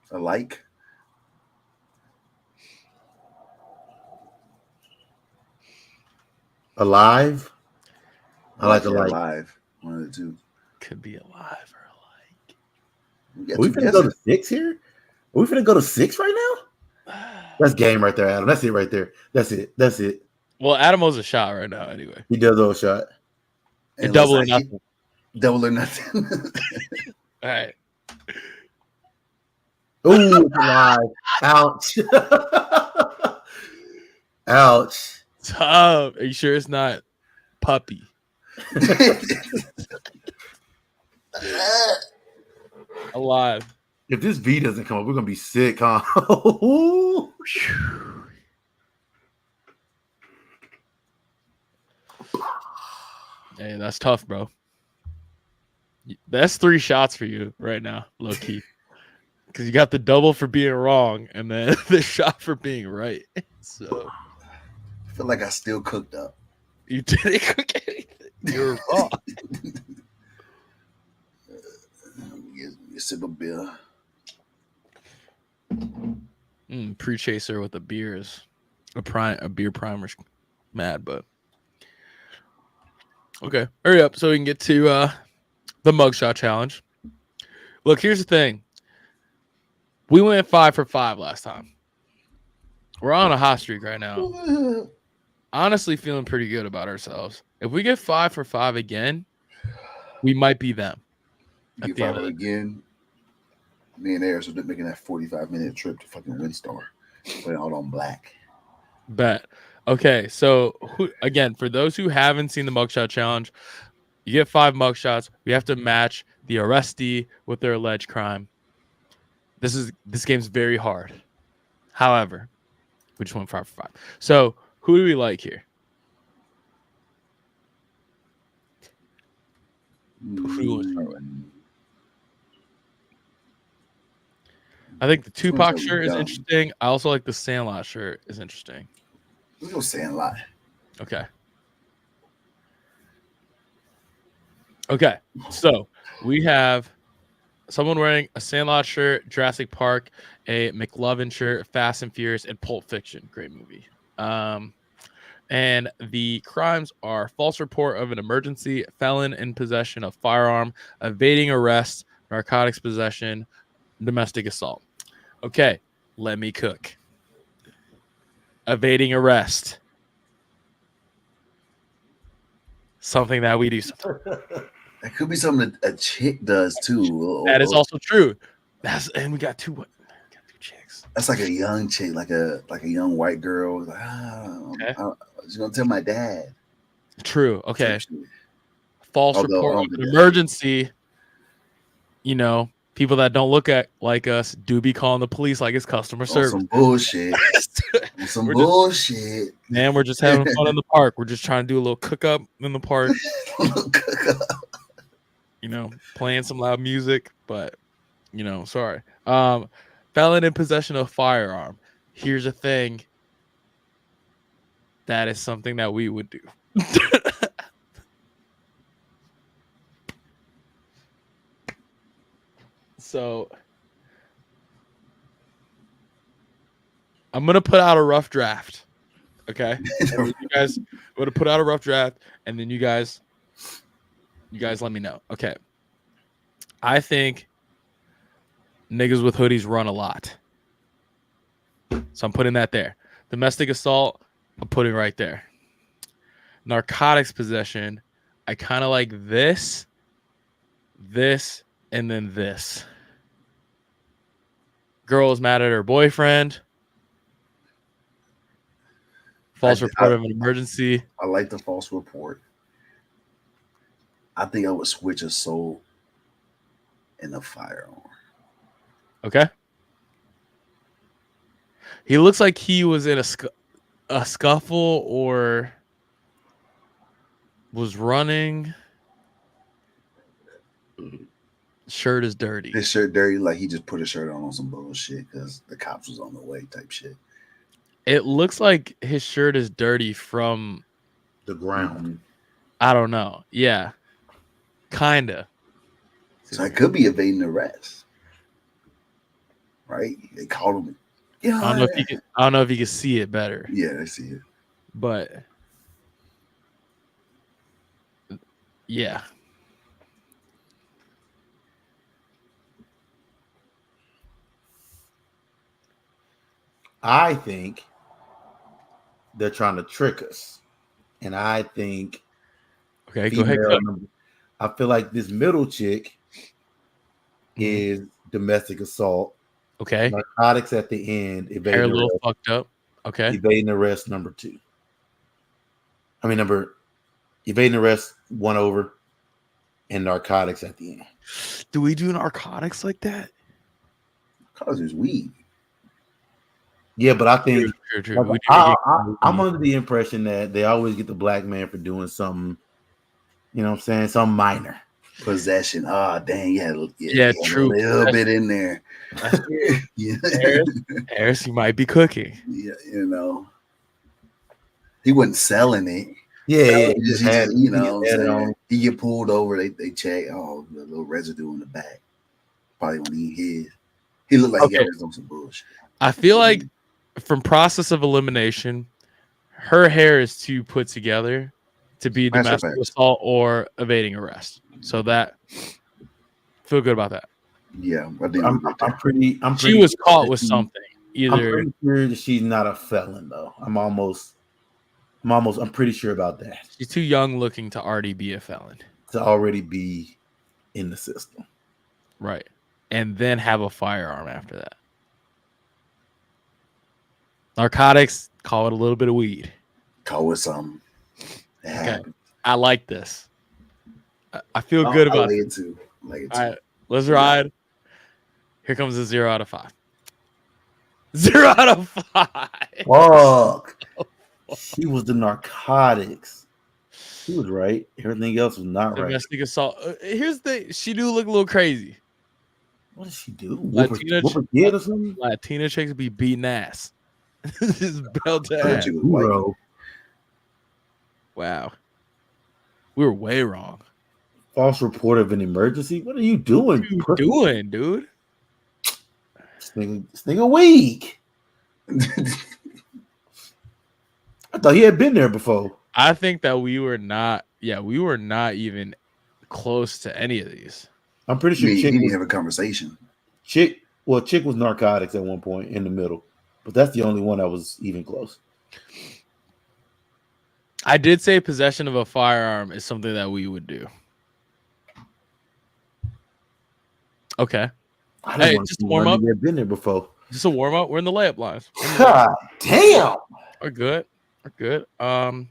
Alike. Alive. I like alive. Alive. One of the two. Could be alive or alike. Are we finna go to 6 here? Are we finna go to 6 right now? That's game right there, Adam. That's it right there. That's it. Well, Adam owes a shot right now anyway. He does owe a shot. Double or nothing. Double or nothing. All right. Ooh, alive. Ouch. Ouch. Tough. Are you sure it's not puppy? Alive. If this V doesn't come up, we're gonna be sick, huh? Hey, that's tough, bro. That's 3 shots for you right now, low key. Because you got the double for being wrong and then the shot for being right. So I feel like I still cooked up. You didn't cook anything. You were wrong. You sip a beer. Pre-chaser with a beer is a beer primer's mad, but okay. Hurry up so we can get to the mugshot challenge. Look, here's the thing. We went 5 for 5 last time. We're on a hot streak right now. Honestly, feeling pretty good about ourselves. If we get 5 for 5 again, we might be them. At the end again. Me and Ayers are making that 45-minute trip to fucking Windstar. Playing out on black. Bet. Okay, so again, for those who haven't seen the mugshot challenge, you get 5 mugshots. We have to match the arrestee with their alleged crime. This game's very hard. However, we just went 5 for 5. So who do we like here? Who do you want to start with? I think the Tupac shirt is interesting. I also like the Sandlot shirt is interesting. Let's go Sandlot. Okay. Okay. So we have someone wearing a Sandlot shirt, Jurassic Park, a McLovin shirt, Fast and Furious, and Pulp Fiction. Great movie. And the crimes are false report of an emergency, felon in possession of firearm, evading arrest, narcotics possession, domestic assault. Okay, let me cook. Evading arrest. Something that we do sometimes. That could be something that a chick does too. That is also true. And we got 2 chicks. That's like a young chick, like a young white girl. Like, okay. She's gonna tell my dad. True. Okay. False report of an emergency. You know, people that don't look like us do be calling the police like it's customer service. Some bullshit. Some bullshit. Man, we're just having fun in the park. We're just trying to do a little cook up in the park. You know, playing some loud music, but you know, sorry. Felon in possession of firearm. Here's a thing. That is something that we would do. So I'm gonna put out a rough draft. Okay. I'm gonna put out a rough draft, and then you guys let me know. Okay. I think niggas with hoodies run a lot. So I'm putting that there. Domestic assault, I'm putting right there. Narcotics possession, I kind of like this, and then this. Girl is mad at her boyfriend. False report of an emergency. I like the false report. I think I would switch assault and a firearm. Okay. He looks like he was in a scuffle or was running. Shirt is dirty. His shirt dirty, like he just put his shirt on some bullshit because the cops was on the way type shit. It looks like his shirt is dirty from the ground. I don't know. Yeah. Kinda. So it could be evading arrest. Right? They called him. Yeah. I don't know if you can see it better. Yeah, I see it. But yeah. I think they're trying to trick us. And I think okay, go ahead. I feel like this middle chick is domestic assault. Okay. Narcotics at the end. Hair a little fucked up. Okay. Evading arrest number 2. Evading arrest 1 over, and narcotics at the end. Do we do narcotics like that? Because there's weed. Yeah, but I think true. Like, I'm under the impression that they always get the black man for doing something, you know what I'm saying, something minor. Possession. Oh, dang. Yeah, true. A little bit in there. Yeah. Harris, you might be cooking. Yeah, you know. He wasn't selling it. Yeah, he get pulled over. They check. Oh, the little residue in the back. Probably when he looked like he got some bullshit. I feel like from process of elimination, her hair is too put together to be domestic assault or evading arrest. So that feel good about that. Yeah, I'm pretty. She was caught with something. I'm pretty sure that she's not a felon though. I'm pretty sure about that. She's too young looking to already be a felon. To already be in the system. Right. And then have a firearm after that. Narcotics, call it a little bit of weed. Call with something. Okay, I like this. I feel good about it too. Like it too. All right, let's ride. Here comes a 0 out of 5. 0 out of 5. Fuck. She was the narcotics. She was right. Everything else was not right. Domestic assault. Here's the. She do look a little crazy. What did she do? Latina kid or something? Latina chicks be beating ass. Just belt to ass. Wow. We were way wrong. False report of an emergency? What are you doing? What are you doing, dude? This nigga weak. I thought he had been there before. I think that we were not even close to any of these. I'm pretty sure Chick didn't have a conversation. Chick was narcotics at one point in the middle, but that's the only one that was even close. I did say possession of a firearm is something that we would do. Okay. Hey, just warm up. I've been there before. Just a warm up. We're in the layup lines. God damn. We're good. We're good.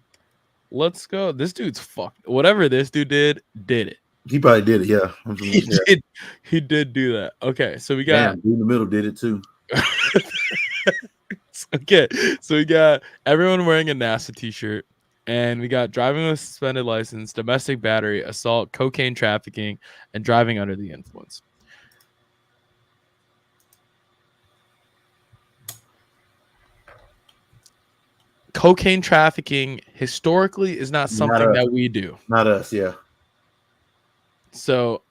Let's go. This dude's fucked. Whatever this dude did it. He probably did it, yeah. He did do that. Okay, so we got dude in the middle did it too. Okay, so we got everyone wearing a NASA t-shirt, and we got driving with suspended license, domestic battery, assault, cocaine trafficking, and driving under the influence. Cocaine trafficking historically is not something that we do. Not us, yeah. So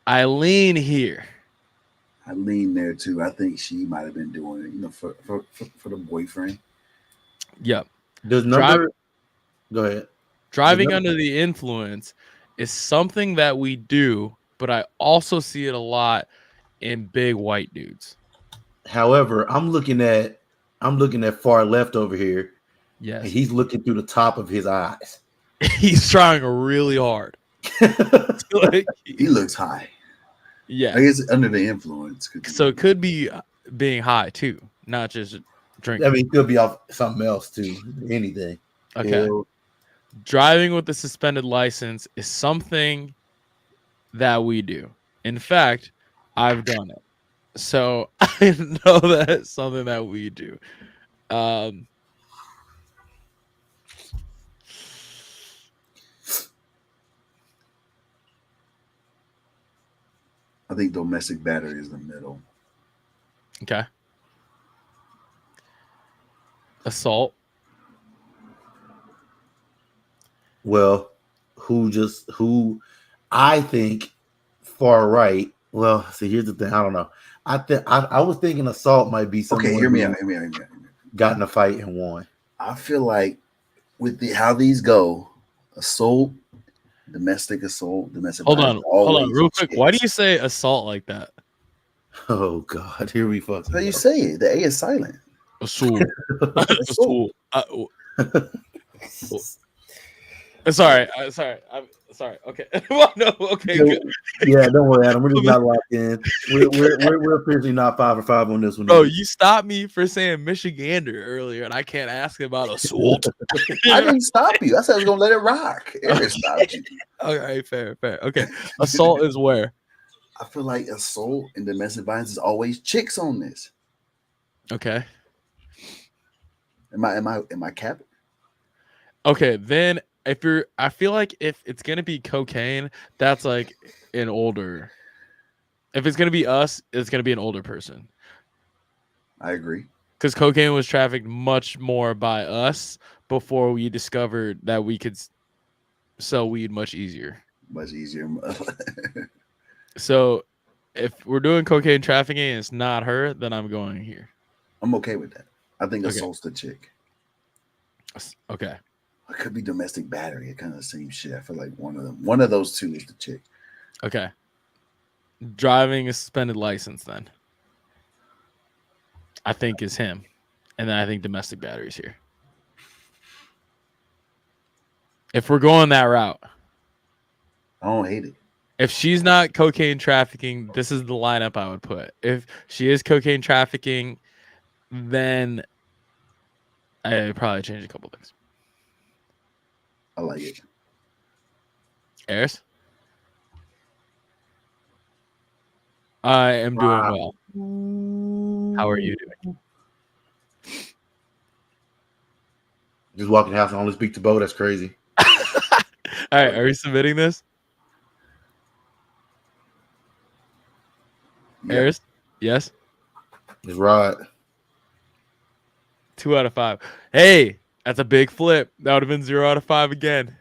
I lean here. I lean there too. I think she might have been doing it, for the boyfriend. Yep. Go ahead. Driving under the influence is something that we do, but I also see it a lot in big white dudes. However, I'm looking at far left over here. Yes. And he's looking through the top of his eyes. He's trying really hard. He looks high. Yeah. I guess under the influence. So it could be being high too, not just drinking. I mean, it could be off something else too. Anything. Okay. Driving with a suspended license is something that we do. In fact, I've done it. So I know that it's something that we do. I think domestic battery is the middle. Okay. Assault. Well, who I think far right. Well, see, here's the thing. I don't know. I was thinking assault might be something. Okay, hear me out. Got in a fight and won. I feel like with how these go, assault, domestic assault, domestic. Hold on, real quick. Why do you say assault like that? Oh God, here we fuck. How you say it? The A is silent. Assault. Assault. Sorry. I'm sorry. Okay. No. Okay. Good. Yeah. Don't worry, Adam. We're just not locked in. We're officially not 5 for 5 on this one. Bro, you stopped me for saying Michigander earlier, and I can't ask about assault. I didn't stop you. I said I was gonna let it rock. Eric stopped you. All right. Fair. Okay. Assault is where? I feel like assault and domestic violence is always chicks on this. Okay. Am I capping? Okay, then I feel like if it's gonna be cocaine, that's like an older. If it's gonna be us, it's gonna be an older person. I agree. Because cocaine was trafficked much more by us before we discovered that we could sell weed much easier. Much easier. So if we're doing cocaine trafficking and it's not her, then I'm going here. I'm okay with that. I think assault's the chick. Okay. It could be domestic battery. It kind of the same shit. I feel like one of those two is the chick. Okay. Driving a suspended license then. I think is him. And then I think domestic battery's here. If we're going that route. I don't hate it. If she's not cocaine trafficking, this is the lineup I would put. If she is cocaine trafficking, then I probably change a couple things. I like it. Eris? I am doing well. How are you doing? Just walking the house and only speak to Bo. That's crazy. All right, are we submitting this? Yeah. Eris? Yes? It's Rod. 2 out of 5. Hey, that's a big flip. That would have been 0 out of 5 again.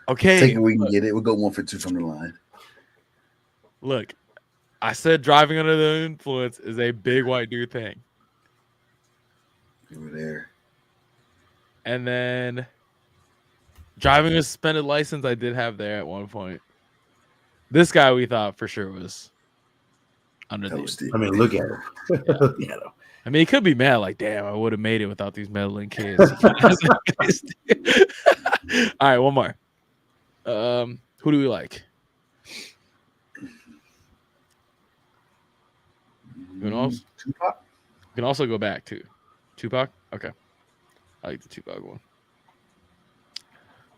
Okay. Take it, we can get it. We'll go 1 for 2 from the line. Look, I said driving under the influence is a big white dude thing. You were there. And then driving a suspended license, I did have there at one point. This guy we thought for sure was under the. I mean, look at him. Yeah. Look at him. I mean, he could be mad, like, damn, I would have made it without these meddling kids. All right, one more. Who do we like? Tupac? You can also go back to Tupac. Okay, I like the Tupac one.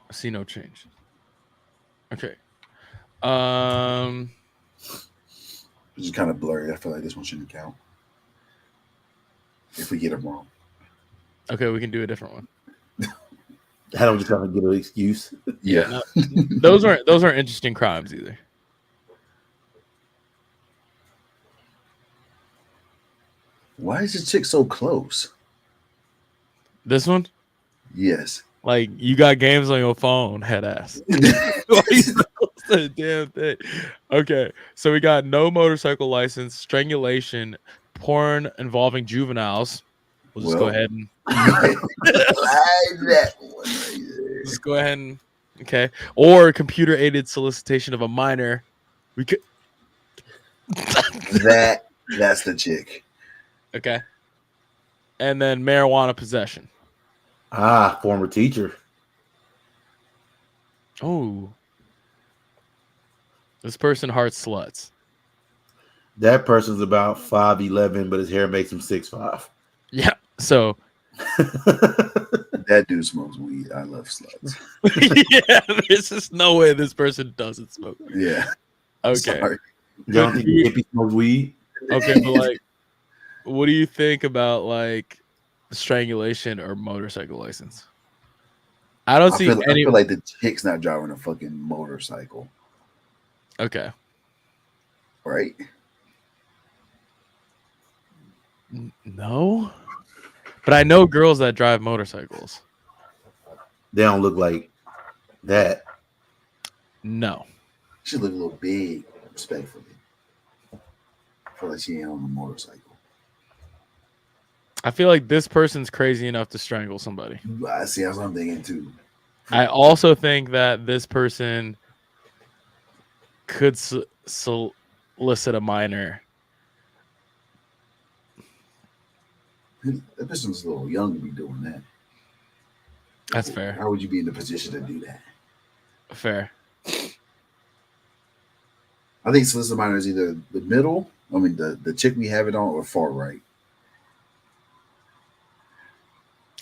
I see no change. Okay. This is kind of blurry. I feel like this one shouldn't count if we get it wrong. Okay, we can do a different one. I don't just have to get an excuse. Yeah. No, those aren't interesting crimes either. Why is this chick so close? This one? Yes. Like, you got games on your phone, head ass. Why you so close to the damn thing? Okay, so we got no motorcycle license, strangulation, porn involving juveniles. We'll just go ahead and that one right there. just go ahead and okay. Or computer aided solicitation of a minor. We could that's the chick. okay. And then marijuana possession. Ah, former teacher. Oh. This person hearts sluts. That person's about 5'11", but his hair makes him 6'5". Yeah. So that dude smokes weed. I love sluts. yeah, there's just no way this person doesn't smoke. Yeah. Okay. You don't think the hippie smokes weed? Okay, but like, what do you think about like strangulation or motorcycle license? I don't see any. I feel like the chick's not driving a fucking motorcycle. Okay. Right? No. But I know girls that drive motorcycles. They don't look like that. No. She look a little big, respectfully. I feel like she ain't on a motorcycle. I feel like this person's crazy enough to strangle somebody. I see. That's what I'm thinking too. I also think that this person could solicit a minor. That person's a little young to be doing that. That's fair. How would you be in the position to do that? Fair. I think solicit minor is either the middle, I mean the chick we have it on, or far right.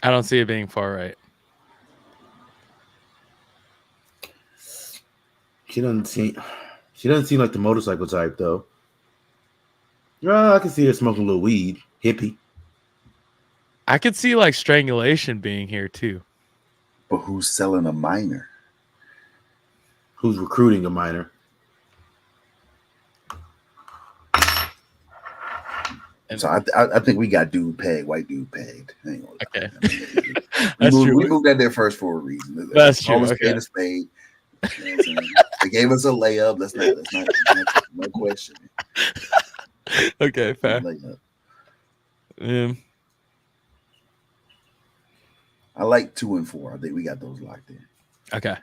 I don't see it being far right. She doesn't seem like the motorcycle type though. Yeah, I can see her smoking a little weed, hippie. I could see like strangulation being here too. But who's selling a minor? Who's recruiting a minor? And so I think we got dude pegged, white dude pegged. Okay. That's true. We moved that there first for a reason. That's true. Okay. Spade. You know they gave us a layup. Let's not no question. Okay, fair. I like 2 and 4. I think we got those locked in. Okay.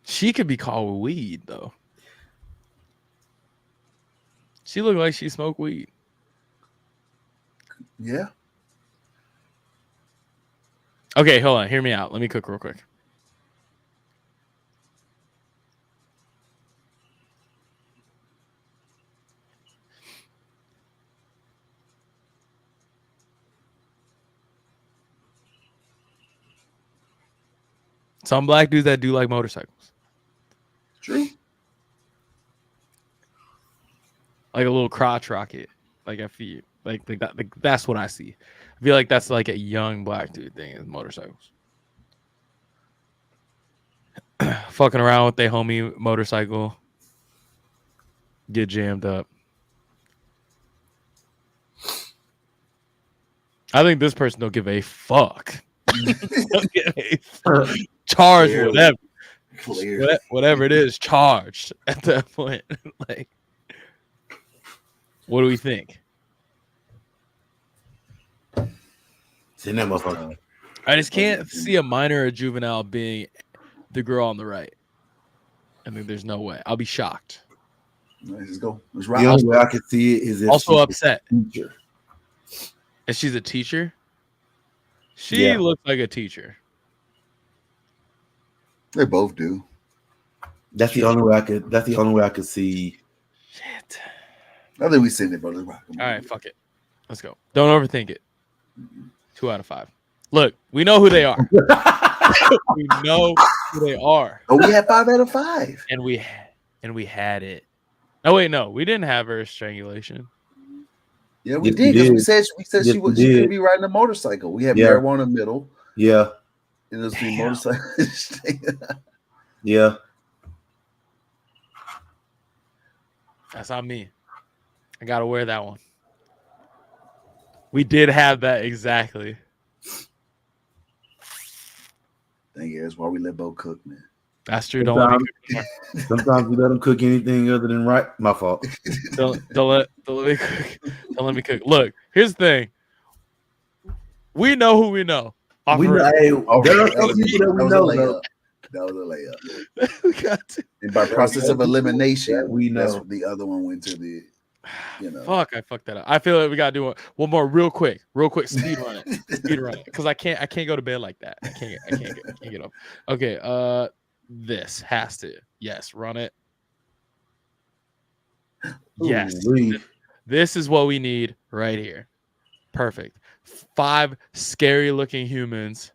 She could be caught with weed though. She looked like she smoked weed. Yeah. Okay, hold on. Hear me out. Let me cook real quick. Some black dudes that do like motorcycles. True. Like a little crotch rocket. Like I feel like that. Like that's what I see. I feel like that's like a young black dude thing is motorcycles. Fucking around with their homie motorcycle. Get jammed up. I think this person don't give a fuck. Don't give a fuck. Charge whatever it is, charged at that point. Like, what do we think? Send that motherfucker. I just can't see a minor or juvenile being the girl on the right. I think there's no way. I'll be shocked. Let's go. Let's The ride. only way I can see it is if Also she's upset. a teacher. If she's a teacher, she looks like a teacher. They both do. That's the only way I could. That's the only way I could see. Shit. I think we send it, bro. Let's rock. All right, fuck it. Let's go. Don't overthink it. 2 out of 5. Look, we know who they are. We know who they are. Oh, we had 5 out of 5. And we had it. Oh wait, no, we didn't have her strangulation. Yeah, we Yes, did we because did. we said Yes, she we could did. be riding a motorcycle. We had Yeah. marijuana middle. Yeah, And there's the Damn. motorcycle. yeah. That's on me. I gotta wear that one. We did have that exactly. Thank you. That's why we let Bo cook, man. That's true. Don't let me cook. Sometimes we let them cook anything other than right. My fault. Don't let me cook. Don't let me cook. Look, here's the thing. We know who we know. Off We the know, rip. hey, Oh, there are that some was people that a we know. layup. Though. That was a layup. We got to. And by process of elimination, That we that's know. what the other one went to the, Fuck, I fucked that up. I feel like we gotta do one more real quick, speed run it, because I can't go to bed like that. I can't get up. Okay, this has to run it. Yes, Ooh-wee. this is what we need right here. Perfect. 5 scary looking humans.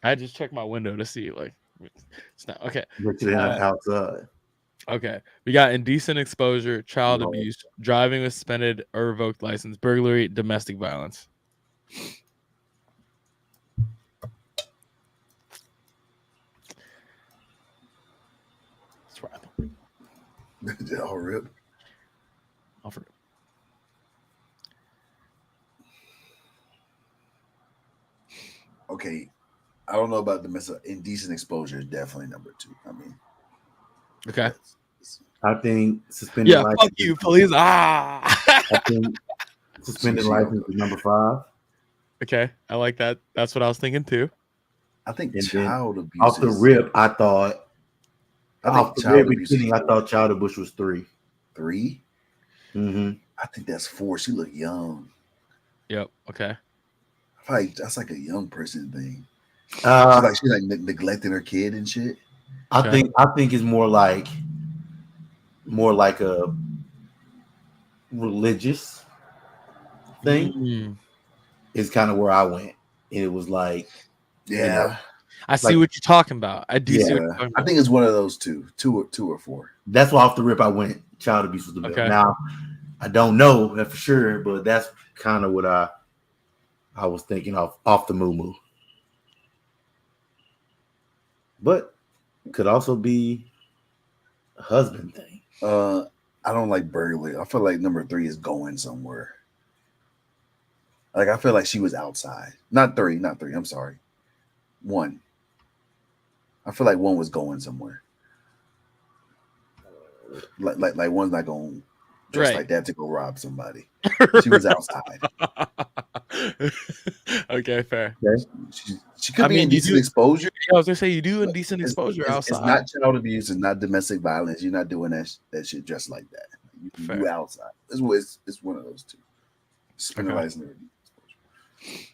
I just checked my window to see it's not okay. Literally outside. Okay, we got indecent exposure, child abuse, driving with suspended or revoked license, burglary, domestic violence. That's right. All rip. Offer it. Okay. I don't know about the indecent exposure is definitely number 2. I mean, Okay. I think suspended Yeah, license. fuck you, police. Ah. I think suspended license is number 5. Okay, I like that. That's what I was thinking too. I think And then child abuse. Off the rip, I thought. I Off think the child very abuse beginning, is I thought child abuse was 3. 3. Mm-hmm. I think that's 4. She look young. Yep. Okay. I feel like that's like a young person thing. Uh, She's like neglecting her kid and shit. I think it's more like a religious thing. Mm. Is kind of where I went, and it was like, Yeah. I see what you're talking about. I do see what you're talking I about. think it's one of those two or 4. that's why off the rip I went. Child abuse was the bill. Okay. Now I don't know that for sure, but that's kind of what I was thinking off the moo. But could also be a husband thing. I don't like burglary. I feel like number 3 is going somewhere. Like I feel like she was outside. Not 3. I'm sorry. 1. I feel like 1 was going somewhere. Like one's not going dress like that to go rob somebody. She was outside. Okay, fair. Okay. She could be indecent exposure. Yeah, I was gonna say you do indecent exposure outside. It's not child abuse. It's not domestic violence. You're not doing that shit just like that. You outside. It's one of those 2. Suspended license or exposure.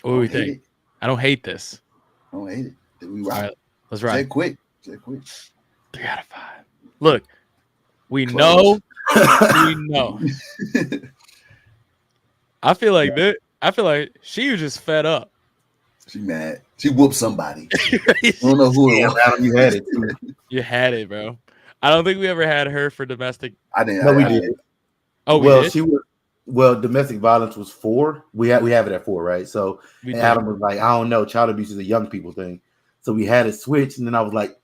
What do we think? I don't hate this. I don't hate it. We All right, let's ride. Say quick. 3 out of 5. Look, we know We know. I feel like she was just fed up. She mad. She whooped somebody. I don't know who it was. Adam, you had it too. You had it, bro. I don't think we ever had her for domestic. I didn't. No, we I did. didn't. Oh, well, we did? she was. Well, domestic violence was 4. We have it at 4, right? So Adam was like, I don't know, child abuse is a young people thing. So we had it switched, and then I was like,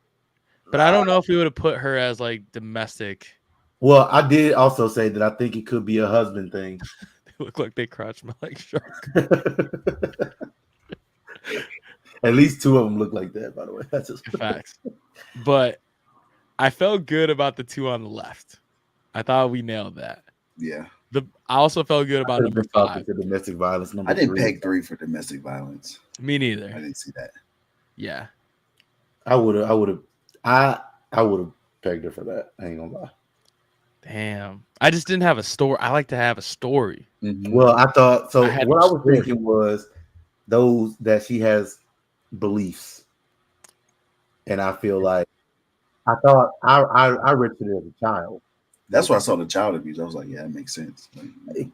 but I don't know if we would have put her as like domestic. Well, I did also say that I think it could be a husband thing. They look like they crotch my like shark. At least 2 of them look like that, by the way. That's just facts. But I felt good about the 2 on the left. I thought we nailed that. Yeah. I also felt good about number 5. For domestic violence. I didn't peg 3 for domestic violence. Me neither. I didn't see that. Yeah. I would have pegged her for that. I ain't gonna lie. Damn. I just didn't have a story. I like to have a story. Mm-hmm. Well, I thought so. What I was thinking was those that she has beliefs, and I feel like I thought I read it as a child. That's why I saw the child abuse. I was like, yeah, that makes sense.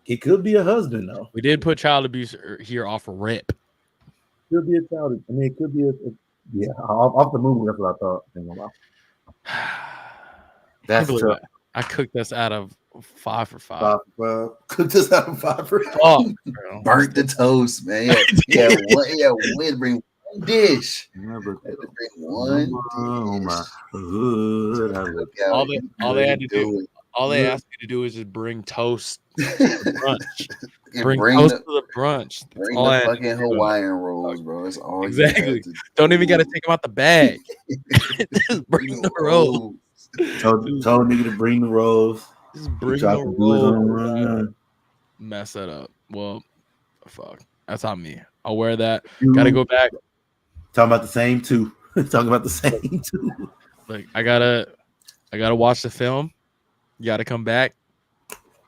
It could be a husband though. We did put child abuse here off rip. Could be a child. I mean, it could be off the movie. That's what I thought. That's tough. I cooked this out of 5 for 5. Cooked this out of 5 for 5. Oh, burnt the toast, man. Yeah, we bring one dish. Bring one. Oh my hood. All they had to do. All they asked me to do is just bring toast to the brunch. Bring toast to the brunch. Bring the fucking Hawaiian rolls, bro. That's all. Exactly. Don't even got to take them out the bag. Just bring the rolls. Told nigga to bring the rolls. Just bring the rolls. Mess that up. Well, fuck. That's on me. I'll wear that. Gotta go back. Talking about the same 2. Talking about the same 2. Like I gotta watch the film. You gotta come back.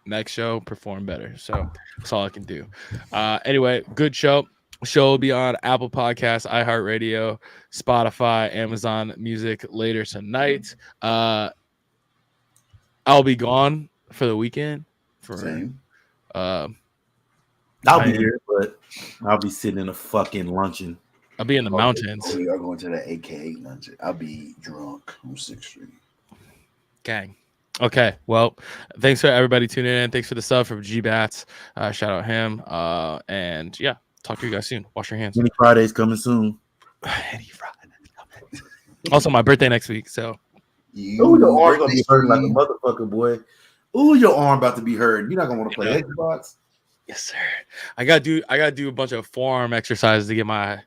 Next show, perform better. So that's all I can do. Anyway, good show. Show will be on Apple Podcasts, iHeartRadio, Spotify, Amazon Music later tonight. I'll be gone for the weekend. I'll be here, but I'll be sitting in a fucking luncheon. I'll be in the mountains. We are going to the AKA luncheon. I'll be drunk on 6th Street. Gang. Okay, well, thanks for everybody tuning in. Thanks for the sub from G-Bats. Shout out him. And yeah, talk to you guys soon. Wash your hands. Any Friday's coming soon. Any Friday. Also, my birthday next week. So, ooh, your arm gonna be hurting like a motherfucker, boy. Ooh, your arm about to be hurting. You're not gonna want to play Xbox. Yes, sir. I gotta do a bunch of forearm exercises to get my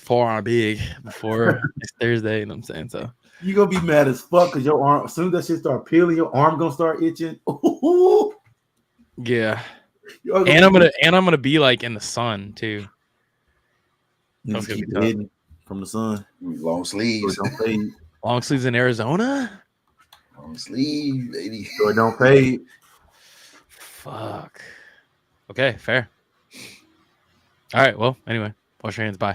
forearm big before it's Thursday. You know what I'm saying? So you gonna be mad as fuck because your arm, as soon as that shit start peeling, your arm gonna start itching. Ooh. Yeah. And I'm gonna be like in the sun too. That's gonna be hidden from the sun. Long sleeves. Long sleeves in Arizona. Long sleeve, baby. So it don't fade. Fuck. Okay, fair. All right. Well, anyway, wash your hands. Bye.